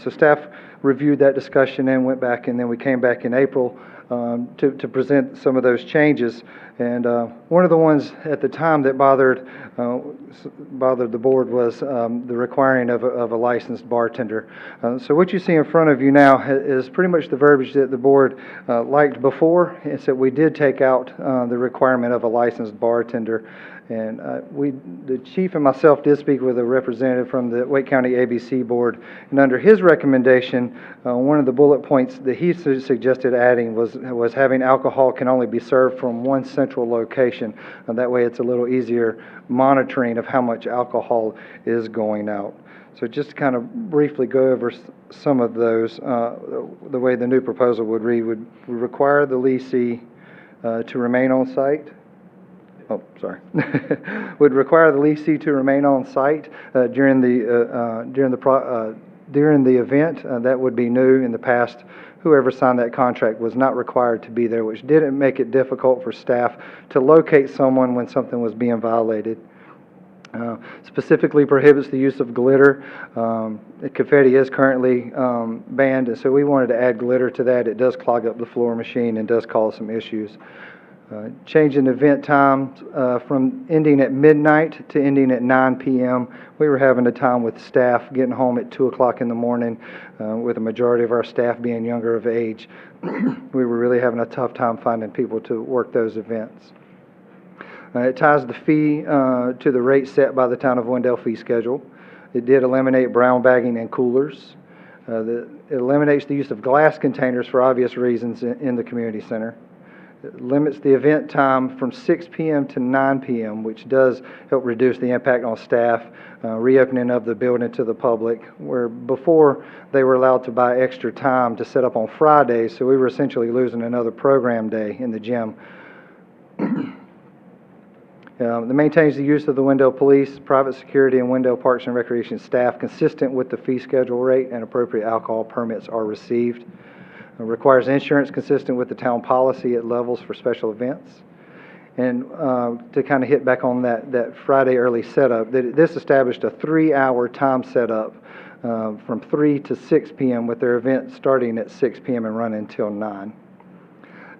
So staff reviewed that discussion and went back, and then we came back in April to present some of those changes. And one of the ones at the time that bothered the board was the requiring of a licensed bartender. So what you see in front of you now is pretty much the verbiage that the board liked before. It's that we did take out the requirement of a licensed bartender. And the chief and myself did speak with a representative from the Wake County ABC board, and under his recommendation, one of the bullet points that he suggested adding was having alcohol can only be served from one central location, and that way it's a little easier monitoring of how much alcohol is going out. So just to kind of briefly go over some of those, the way the new proposal would read would require the leasee to remain on site. Would require the leasee to remain on site during the during the event. That would be new. In the past, whoever signed that contract was not required to be there, which didn't make it difficult for staff to locate someone when something was being violated. Specifically prohibits the use of glitter. Confetti is currently banned, and so we wanted to add glitter to that. It does clog up the floor machine and does cause some issues. Changing event times from ending at midnight to ending at 9 p.m. We were having a time with staff getting home at 2 o'clock in the morning, with a majority of our staff being younger of age. We were really having a tough time finding people to work those events. It ties the fee to the rate set by the Town of Wendell fee schedule. It did eliminate brown bagging and coolers. It eliminates the use of glass containers for obvious reasons in the community center. It limits the event time from 6 p.m. to 9 p.m., which does help reduce the impact on staff, reopening of the building to the public, where before they were allowed to buy extra time to set up on Fridays, so we were essentially losing another program day in the gym. It maintains the use of the Wendell Police, private security, and Wendell Parks and Recreation staff consistent with the fee schedule rate, and appropriate alcohol permits are received. It requires insurance consistent with the town policy at levels for special events. And to kind of hit back on that Friday early setup, this established a 3-hour time setup from 3 to 6 p.m. with their event starting at 6 p.m. and running until 9.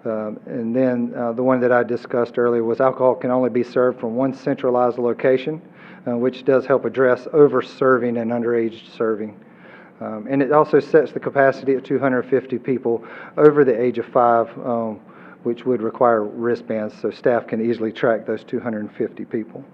And then the one that I discussed earlier was alcohol can only be served from one centralized location, which does help address over-serving and underage serving. And it also sets the capacity at 250 people over the age of 5, which would require wristbands, so staff can easily track those 250 people.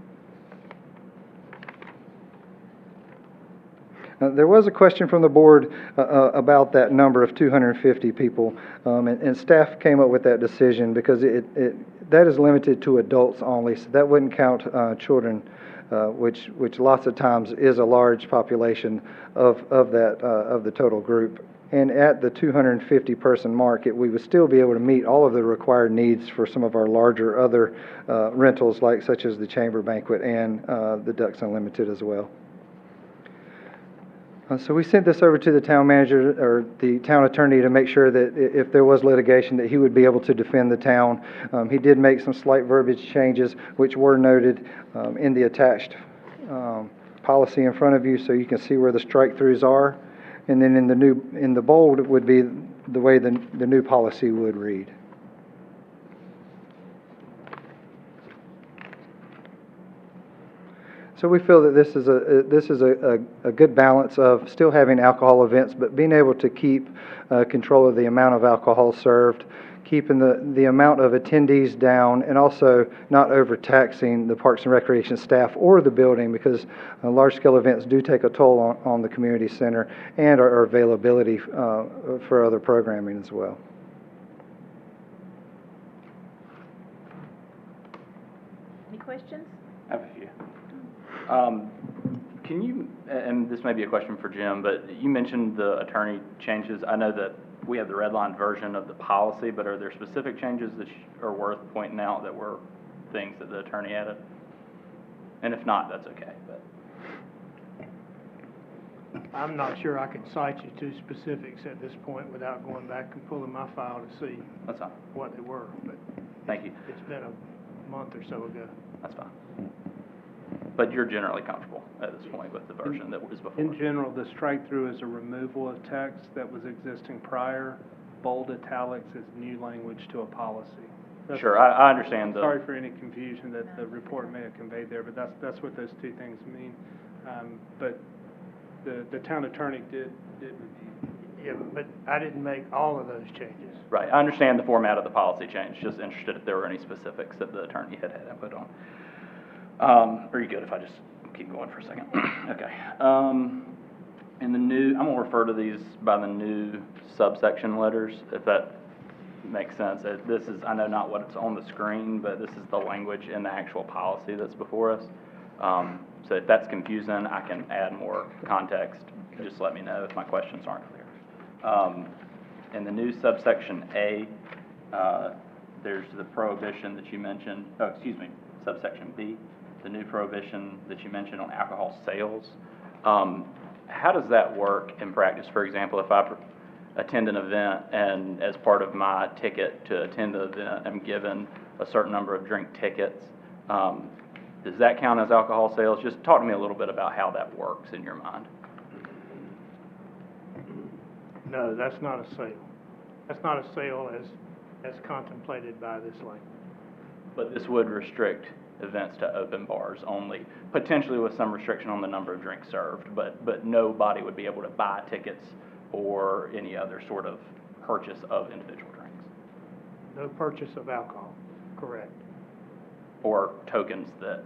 There was a question from the board about that number of 250 people, and staff came up with that decision because that is limited to adults only, so that wouldn't count children, which lots of times is a large population of the total group. And at the 250 person mark, we would still be able to meet all of the required needs for some of our larger other rentals, such as the Chamber Banquet and the Ducks Unlimited as well. So we sent this over to the town manager or the town attorney to make sure that if there was litigation that he would be able to defend the town. He did make some slight verbiage changes which were noted in the attached policy in front of you, so you can see where the strike-throughs are. And then in the bold would be the way the new policy would read. So we feel that this is a good balance of still having alcohol events, but being able to keep control of the amount of alcohol served, keeping the amount of attendees down, and also not overtaxing the Parks and Recreation staff or the building, because large-scale events do take a toll on the community center and our availability for other programming as well. Any questions? I have a few. Can you, and this may be a question for Jim, but you mentioned the attorney changes. I know that we have the redlined version of the policy, but are there specific changes that are worth pointing out that were things that the attorney added? And if not, that's okay. But I'm not sure I can cite you to specifics at this point without going back and pulling my file to see that's fine. what they were, but Thank you. it's been a month or so ago. That's fine. But you're generally comfortable at this point with the version that was before? In general, the strike-through is a removal of text that was existing prior. Bold italics is new language to a policy. Sure, I understand. Sorry for any confusion that the report may have conveyed there, but that's what those two things mean. But the town attorney did review. Yeah, but I didn't make all of those changes. Right, I understand the format of the policy change. Just interested if there were any specifics that the attorney had input on. Are you good if I just keep going for a second? Okay. In the new, I'm going to refer to these by the new subsection letters, if that makes sense. This is, I know not what it's on the screen, but this is the language in the actual policy that's before us. So if that's confusing, I can add more context. Just let me know if my questions aren't clear. In the new subsection A, there's the prohibition that you mentioned, subsection B, the new prohibition that you mentioned on alcohol sales. how does that work in practice? For example, if I attend an event and as part of my ticket to attend the event, I'm given a certain number of drink tickets, does that count as alcohol sales? Just talk to me a little bit about how that works in your mind. No, that's not a sale. That's not a sale as contemplated by this language. But this would restrict events to open bars only, potentially with some restriction on the number of drinks served, but nobody would be able to buy tickets or any other sort of purchase of individual drinks. No purchase of alcohol, correct. Or tokens that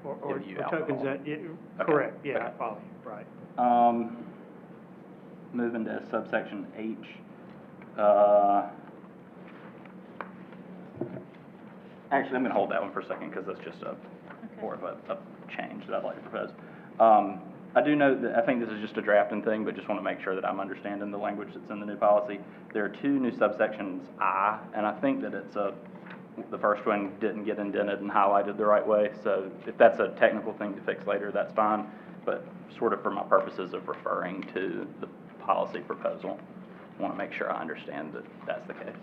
Or give you tokens alcohol. that, correct, yeah, I follow you, right. Moving to subsection H. Actually, I'm going to hold that one for a second because that's just more of a change that I'd like to propose. I do know that I think this is just a drafting thing, but just want to make sure that I'm understanding the language that's in the new policy. There are two new subsections I, and I think that it's the first one didn't get indented and highlighted the right way, so if that's a technical thing to fix later, that's fine, but sort of for my purposes of referring to the policy proposal, I want to make sure I understand that that's the case.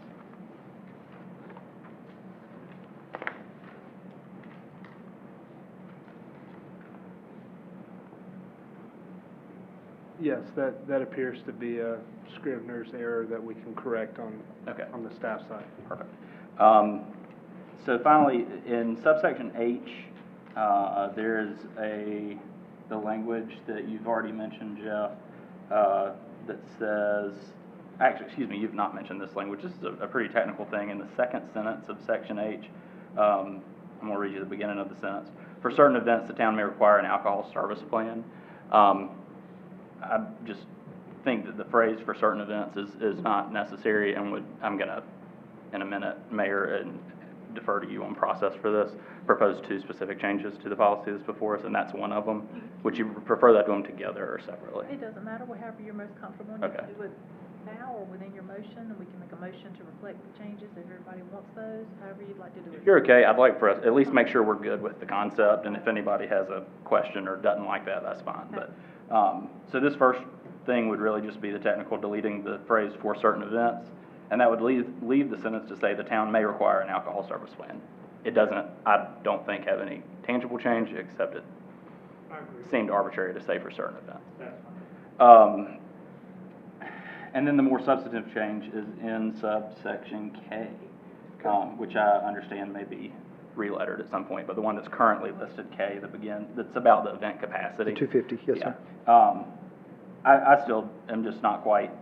Yes, that appears to be a Scrivener's error that we can correct on the staff side. Perfect. So finally, in subsection H, there's the language that you've already mentioned, Jeff, that says, actually, excuse me, you've not mentioned this language. This is a pretty technical thing. In the second sentence of section H, I'm going to read you the beginning of the sentence. For certain events, the town may require an alcohol service plan. I just think that the phrase for certain events is not necessary, and I'm going to, in a minute, Mayor, and defer to you on process for this, propose two specific changes to the policy that's before us, and that's one of them. Would you prefer that to them together or separately? It doesn't matter, however you're most comfortable. You can do it now or within your motion, and we can make a motion to reflect the changes if everybody wants those, however you'd like to do it. If you're okay, I'd like for us at least make sure we're good with the concept, and if anybody has a question or doesn't like that, that's fine. Okay. But so this first thing would really just be the technical deleting the phrase for certain events, and that would leave the sentence to say the town may require an alcohol service plan. It doesn't, I don't think, have any tangible change, except it seemed arbitrary to say for certain events. And then the more substantive change is in subsection K, which I understand may be relettered at some point, but the one that's currently listed, K, that's about the event capacity. 250, yes, sir. I still am just not quite,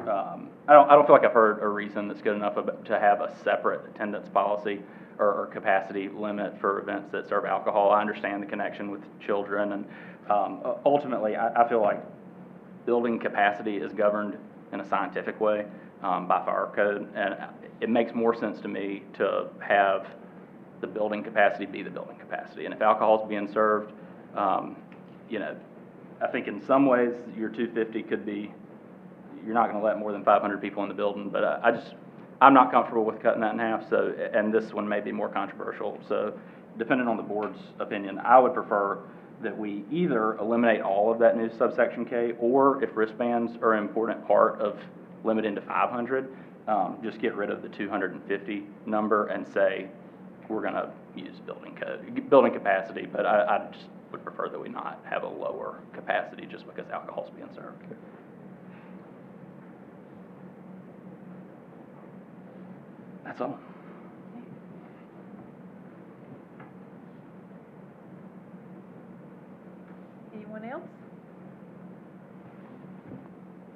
I don't feel like I've heard a reason that's good enough to have a separate attendance policy or capacity limit for events that serve alcohol. I understand the connection with children, and ultimately, I feel like building capacity is governed in a scientific way by fire code, and it makes more sense to me to have the building capacity be the building capacity. And if alcohol is being served, I think in some ways your 250 could be, you're not going to let more than 500 people in the building, but I'm not comfortable with cutting that in half, so, and this one may be more controversial, so depending on the board's opinion, I would prefer that we either eliminate all of that new subsection K, or if wristbands are an important part of limiting to 500, just get rid of the 250 number and say we're going to use building capacity, but I just would prefer that we not have a lower capacity just because alcohol's being served. Okay. That's all. Anyone else?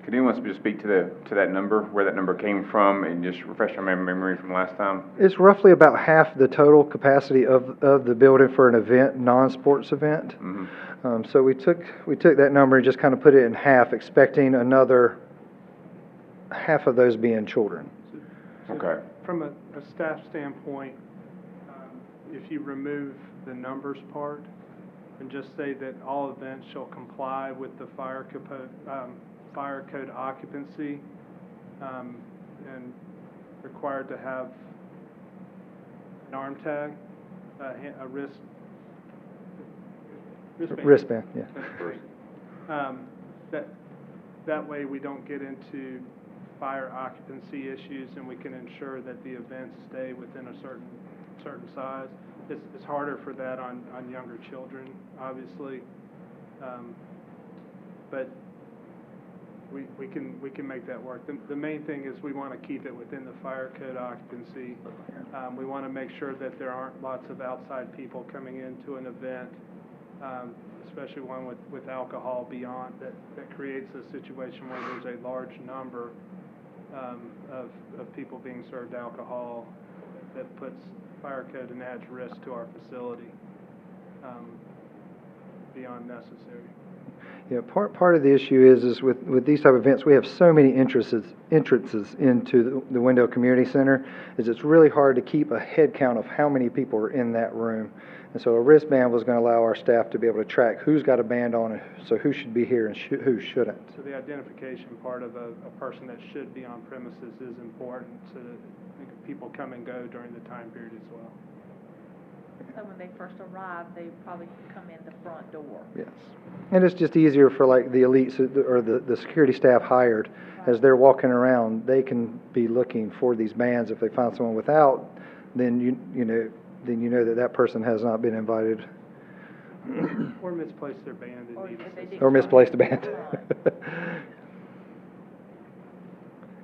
Could anyone just speak to that number, where that number came from, and just refresh my memory from last time? It's roughly about half the total capacity of the building for an event, non-sports event. Mm-hmm. So we took that number and just kind of put it in half, expecting another half of those being children. Okay. From a staff standpoint, if you remove the numbers part and just say that all events shall comply with the fire code occupancy, and required to have an arm tag, a wristband. Wristband, yeah. That way we don't get into fire occupancy issues, and we can ensure that the events stay within a certain size. It's harder for that on younger children, obviously, but we can make that work. The main thing is we want to keep it within the fire code occupancy. We want to make sure that there aren't lots of outside people coming into an event, especially one with alcohol beyond, that creates a situation where there's a large number of people being served alcohol that puts fire code and adds risk to our facility beyond necessary. Yeah, part of the issue is with these type of events, we have so many entrances into the Wendell Community Center, is it's really hard to keep a head count of how many people are in that room. And so a wristband was going to allow our staff to be able to track who's got a band on, and so who should be here and who shouldn't. So the identification part of a person that should be on premises is important, so that people come and go during the time period as well. So when they first arrive, they probably come in the front door. Yes. And it's just easier for like the elites or the security staff hired, as they're walking around, they can be looking for these bands. If they find someone without, then you know that person has not been invited. Or misplaced their band and Or misplaced a band.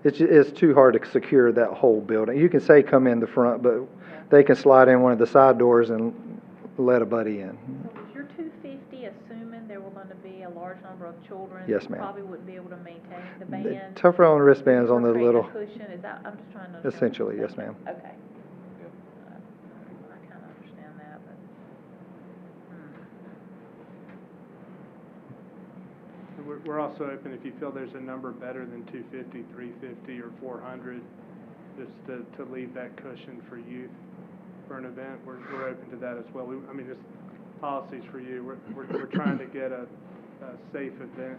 It's too hard to secure that whole building. You can say come in the front, but they can slide in one of the side doors and let a buddy in. So is your 250 assuming there were going to be a large number of children? Yes, ma'am. Who probably wouldn't be able to maintain the band? Tougher on wristbands on the Or create a little. cushion? Is that, I'm just trying to understand. Essentially, yes, ma'am. Okay. I kind of understand that, but. we're also open, if you feel there's a number better than 250, 350, or 400, just to leave that cushion for youth for an event, we're open to that as well. Just policies for you. We're trying to get a safe event.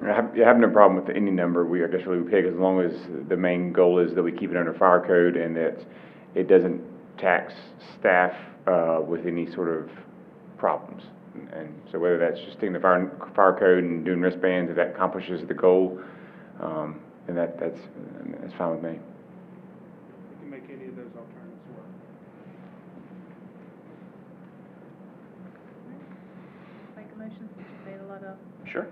I have no problem with any number I guess really pick, as long as the main goal is that we keep it under fire code and that it doesn't tax staff with any sort of problems. And so whether that's just sticking the fire code and doing wristbands, if that accomplishes the goal, then that's fine with me. We can make any of those alternatives work. Make a motion, since you made a lot of. Sure.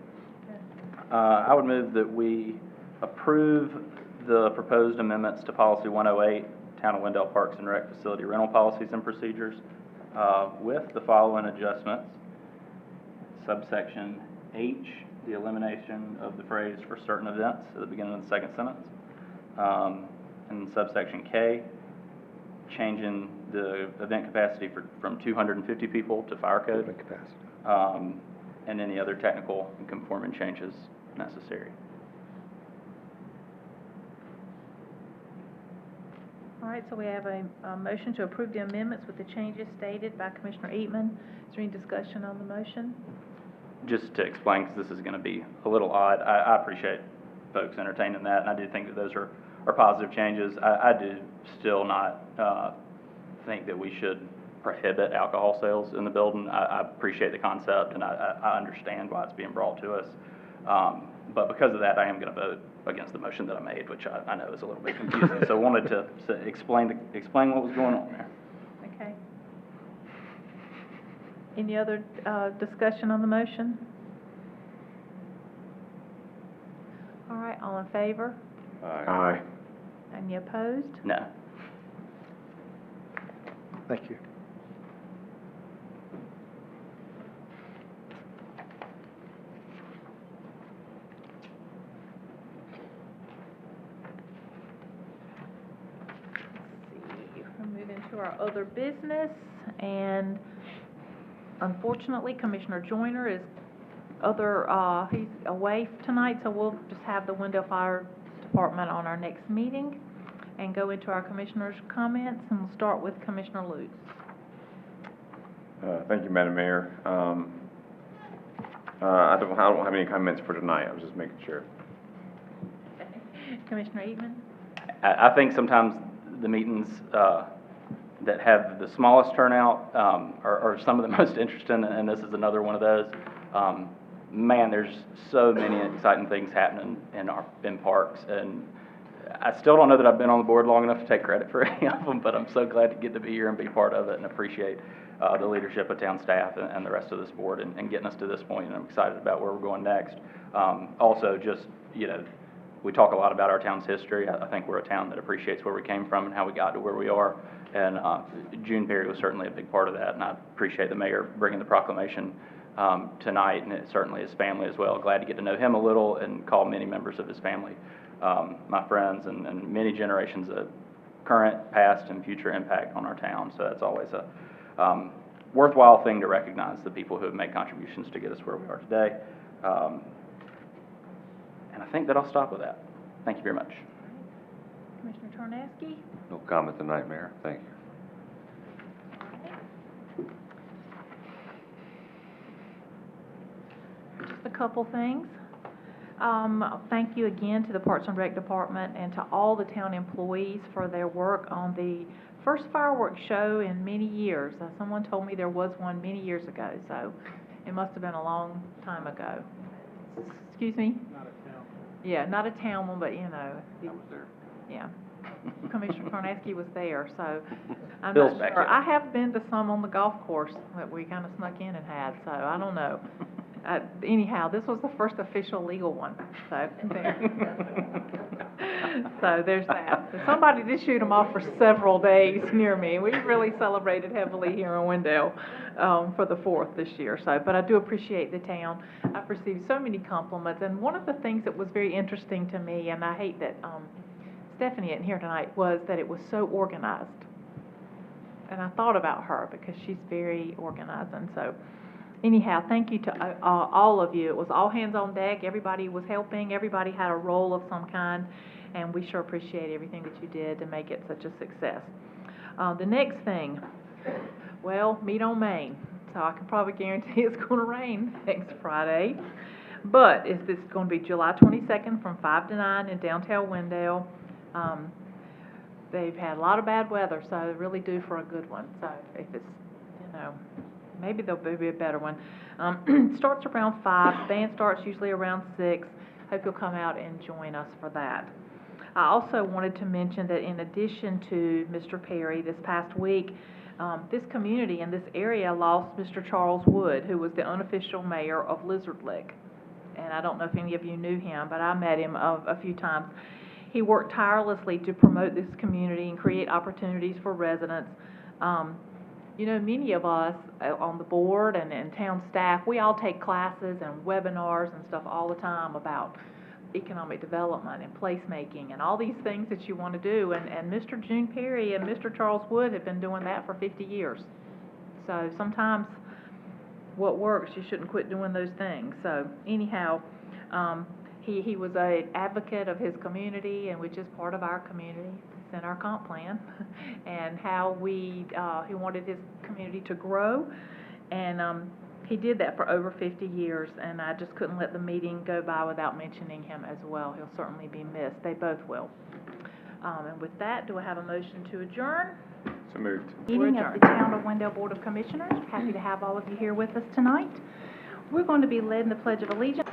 I would move that we approve the proposed amendments to Policy 108, Town of Wendell Parks and Rec Facility Rental Policies and Procedures, with the following adjustments. Subsection H, the elimination of the phrase "for certain events" at the beginning of the second sentence. And subsection K, changing the event capacity from 250 people to fire code. And any other technical and conforming changes necessary. All right, so we have a motion to approve the amendments with the changes stated by Commissioner Eatman. Is there any discussion on the motion? Just to explain, because this is going to be a little odd, I appreciate folks entertaining that, and I do think that those are positive changes. I do still not think that we should prohibit alcohol sales in the building. I appreciate the concept, and I understand why it's being brought to us. But because of that, I am going to vote against the motion that I made, which I know is a little bit confusing. So I wanted to explain what was going on there. Okay. Any other discussion on the motion? All right, all in favor? Aye. Any opposed? No. Thank you. We'll move into our other business, and unfortunately, Commissioner Joyner is he's away tonight, so we'll just have the Wendell Fire Department on our next meeting and go into our commissioners' comments, and we'll start with Commissioner Lutz. Thank you, Madam Mayor. I don't have any comments for tonight. I was just making sure. Commissioner Eatman? I think sometimes the meetings that have the smallest turnout are some of the most interesting, and this is another one of those. man, there's so many exciting things happening in parks, and I still don't know that I've been on the board long enough to take credit for any of them, but I'm so glad to get to be here and be part of it, and appreciate the leadership of town staff and the rest of this board and getting us to this point, and I'm excited about where we're going next. Also, just, you know, we talk a lot about our town's history. I think we're a town that appreciates where we came from and how we got to where we are, and June Perry was certainly a big part of that, and I appreciate the mayor bringing the proclamation tonight, and it certainly his family as well. Glad to get to know him a little and call many members of his family my friends, and many generations of current, past, and future impact on our town. So that's always a worthwhile thing to recognize the people who have made contributions to get us where we are today. And I think that I'll stop with that. Thank you very much. Commissioner Tornaski? No comment tonight, Mayor. Thank you. Just a couple things. Thank you again to the Parks and Rec Department and to all the town employees for their work on the first fireworks show in many years. Someone told me there was one many years ago, so it must have been a long time ago. Excuse me? Not a town. Yeah, not a town one, but you know. I was there. Yeah. Commissioner Tarnaski was there, so I'm Bill's not back sure. here. I have been to some on the golf course that we kind of snuck in and had, so I don't know. Anyhow, this was the first official legal one, so there. So there's that. Somebody did shoot them off for several days near me. We really celebrated heavily here in Wendell for the 4th this year. So, but I do appreciate the town. I've received so many compliments, and one of the things that was very interesting to me, and I hate that Stephanie isn't here tonight, was that it was so organized. And I thought about her because she's very organized, and so. Anyhow, thank you to all of you. It was all hands on deck. Everybody was helping. Everybody had a role of some kind, and we sure appreciate everything that you did to make it such a success. The next thing, well, meet on Main. So I can probably guarantee it's going to rain next Friday. But it's going to be July 22nd from 5 to 9 in downtown Wendell. They've had a lot of bad weather, so they're really due for a good one. So if it's, you know, maybe there'll be a better one. Starts around 5. Band starts usually around 6. Hope you'll come out and join us for that. I also wanted to mention that in addition to Mr. Perry, this past week, this community in this area lost Mr. Charles Wood, who was the unofficial mayor of Lizard Lick. And I don't know if any of you knew him, but I met him a few times. He worked tirelessly to promote this community and create opportunities for residents. You know, many of us on the board and town staff, we all take classes and webinars and stuff all the time about economic development and placemaking and all these things that you want to do. And Mr. June Perry and Mr. Charles Wood have been doing that for 50 years. So sometimes what works, you shouldn't quit doing those things. So anyhow, he was an advocate of his community, and which is part of our community. It's in our comp plan, and how he wanted his community to grow, and he did that for over 50 years, and I just couldn't let the meeting go by without mentioning him as well. He'll certainly be missed. They both will. And with that, do I have a motion to adjourn? So moved. Meeting of the Town of Wendell Board of Commissioners. Happy to have all of you here with us tonight. We're going to be led in the Pledge of Allegiance.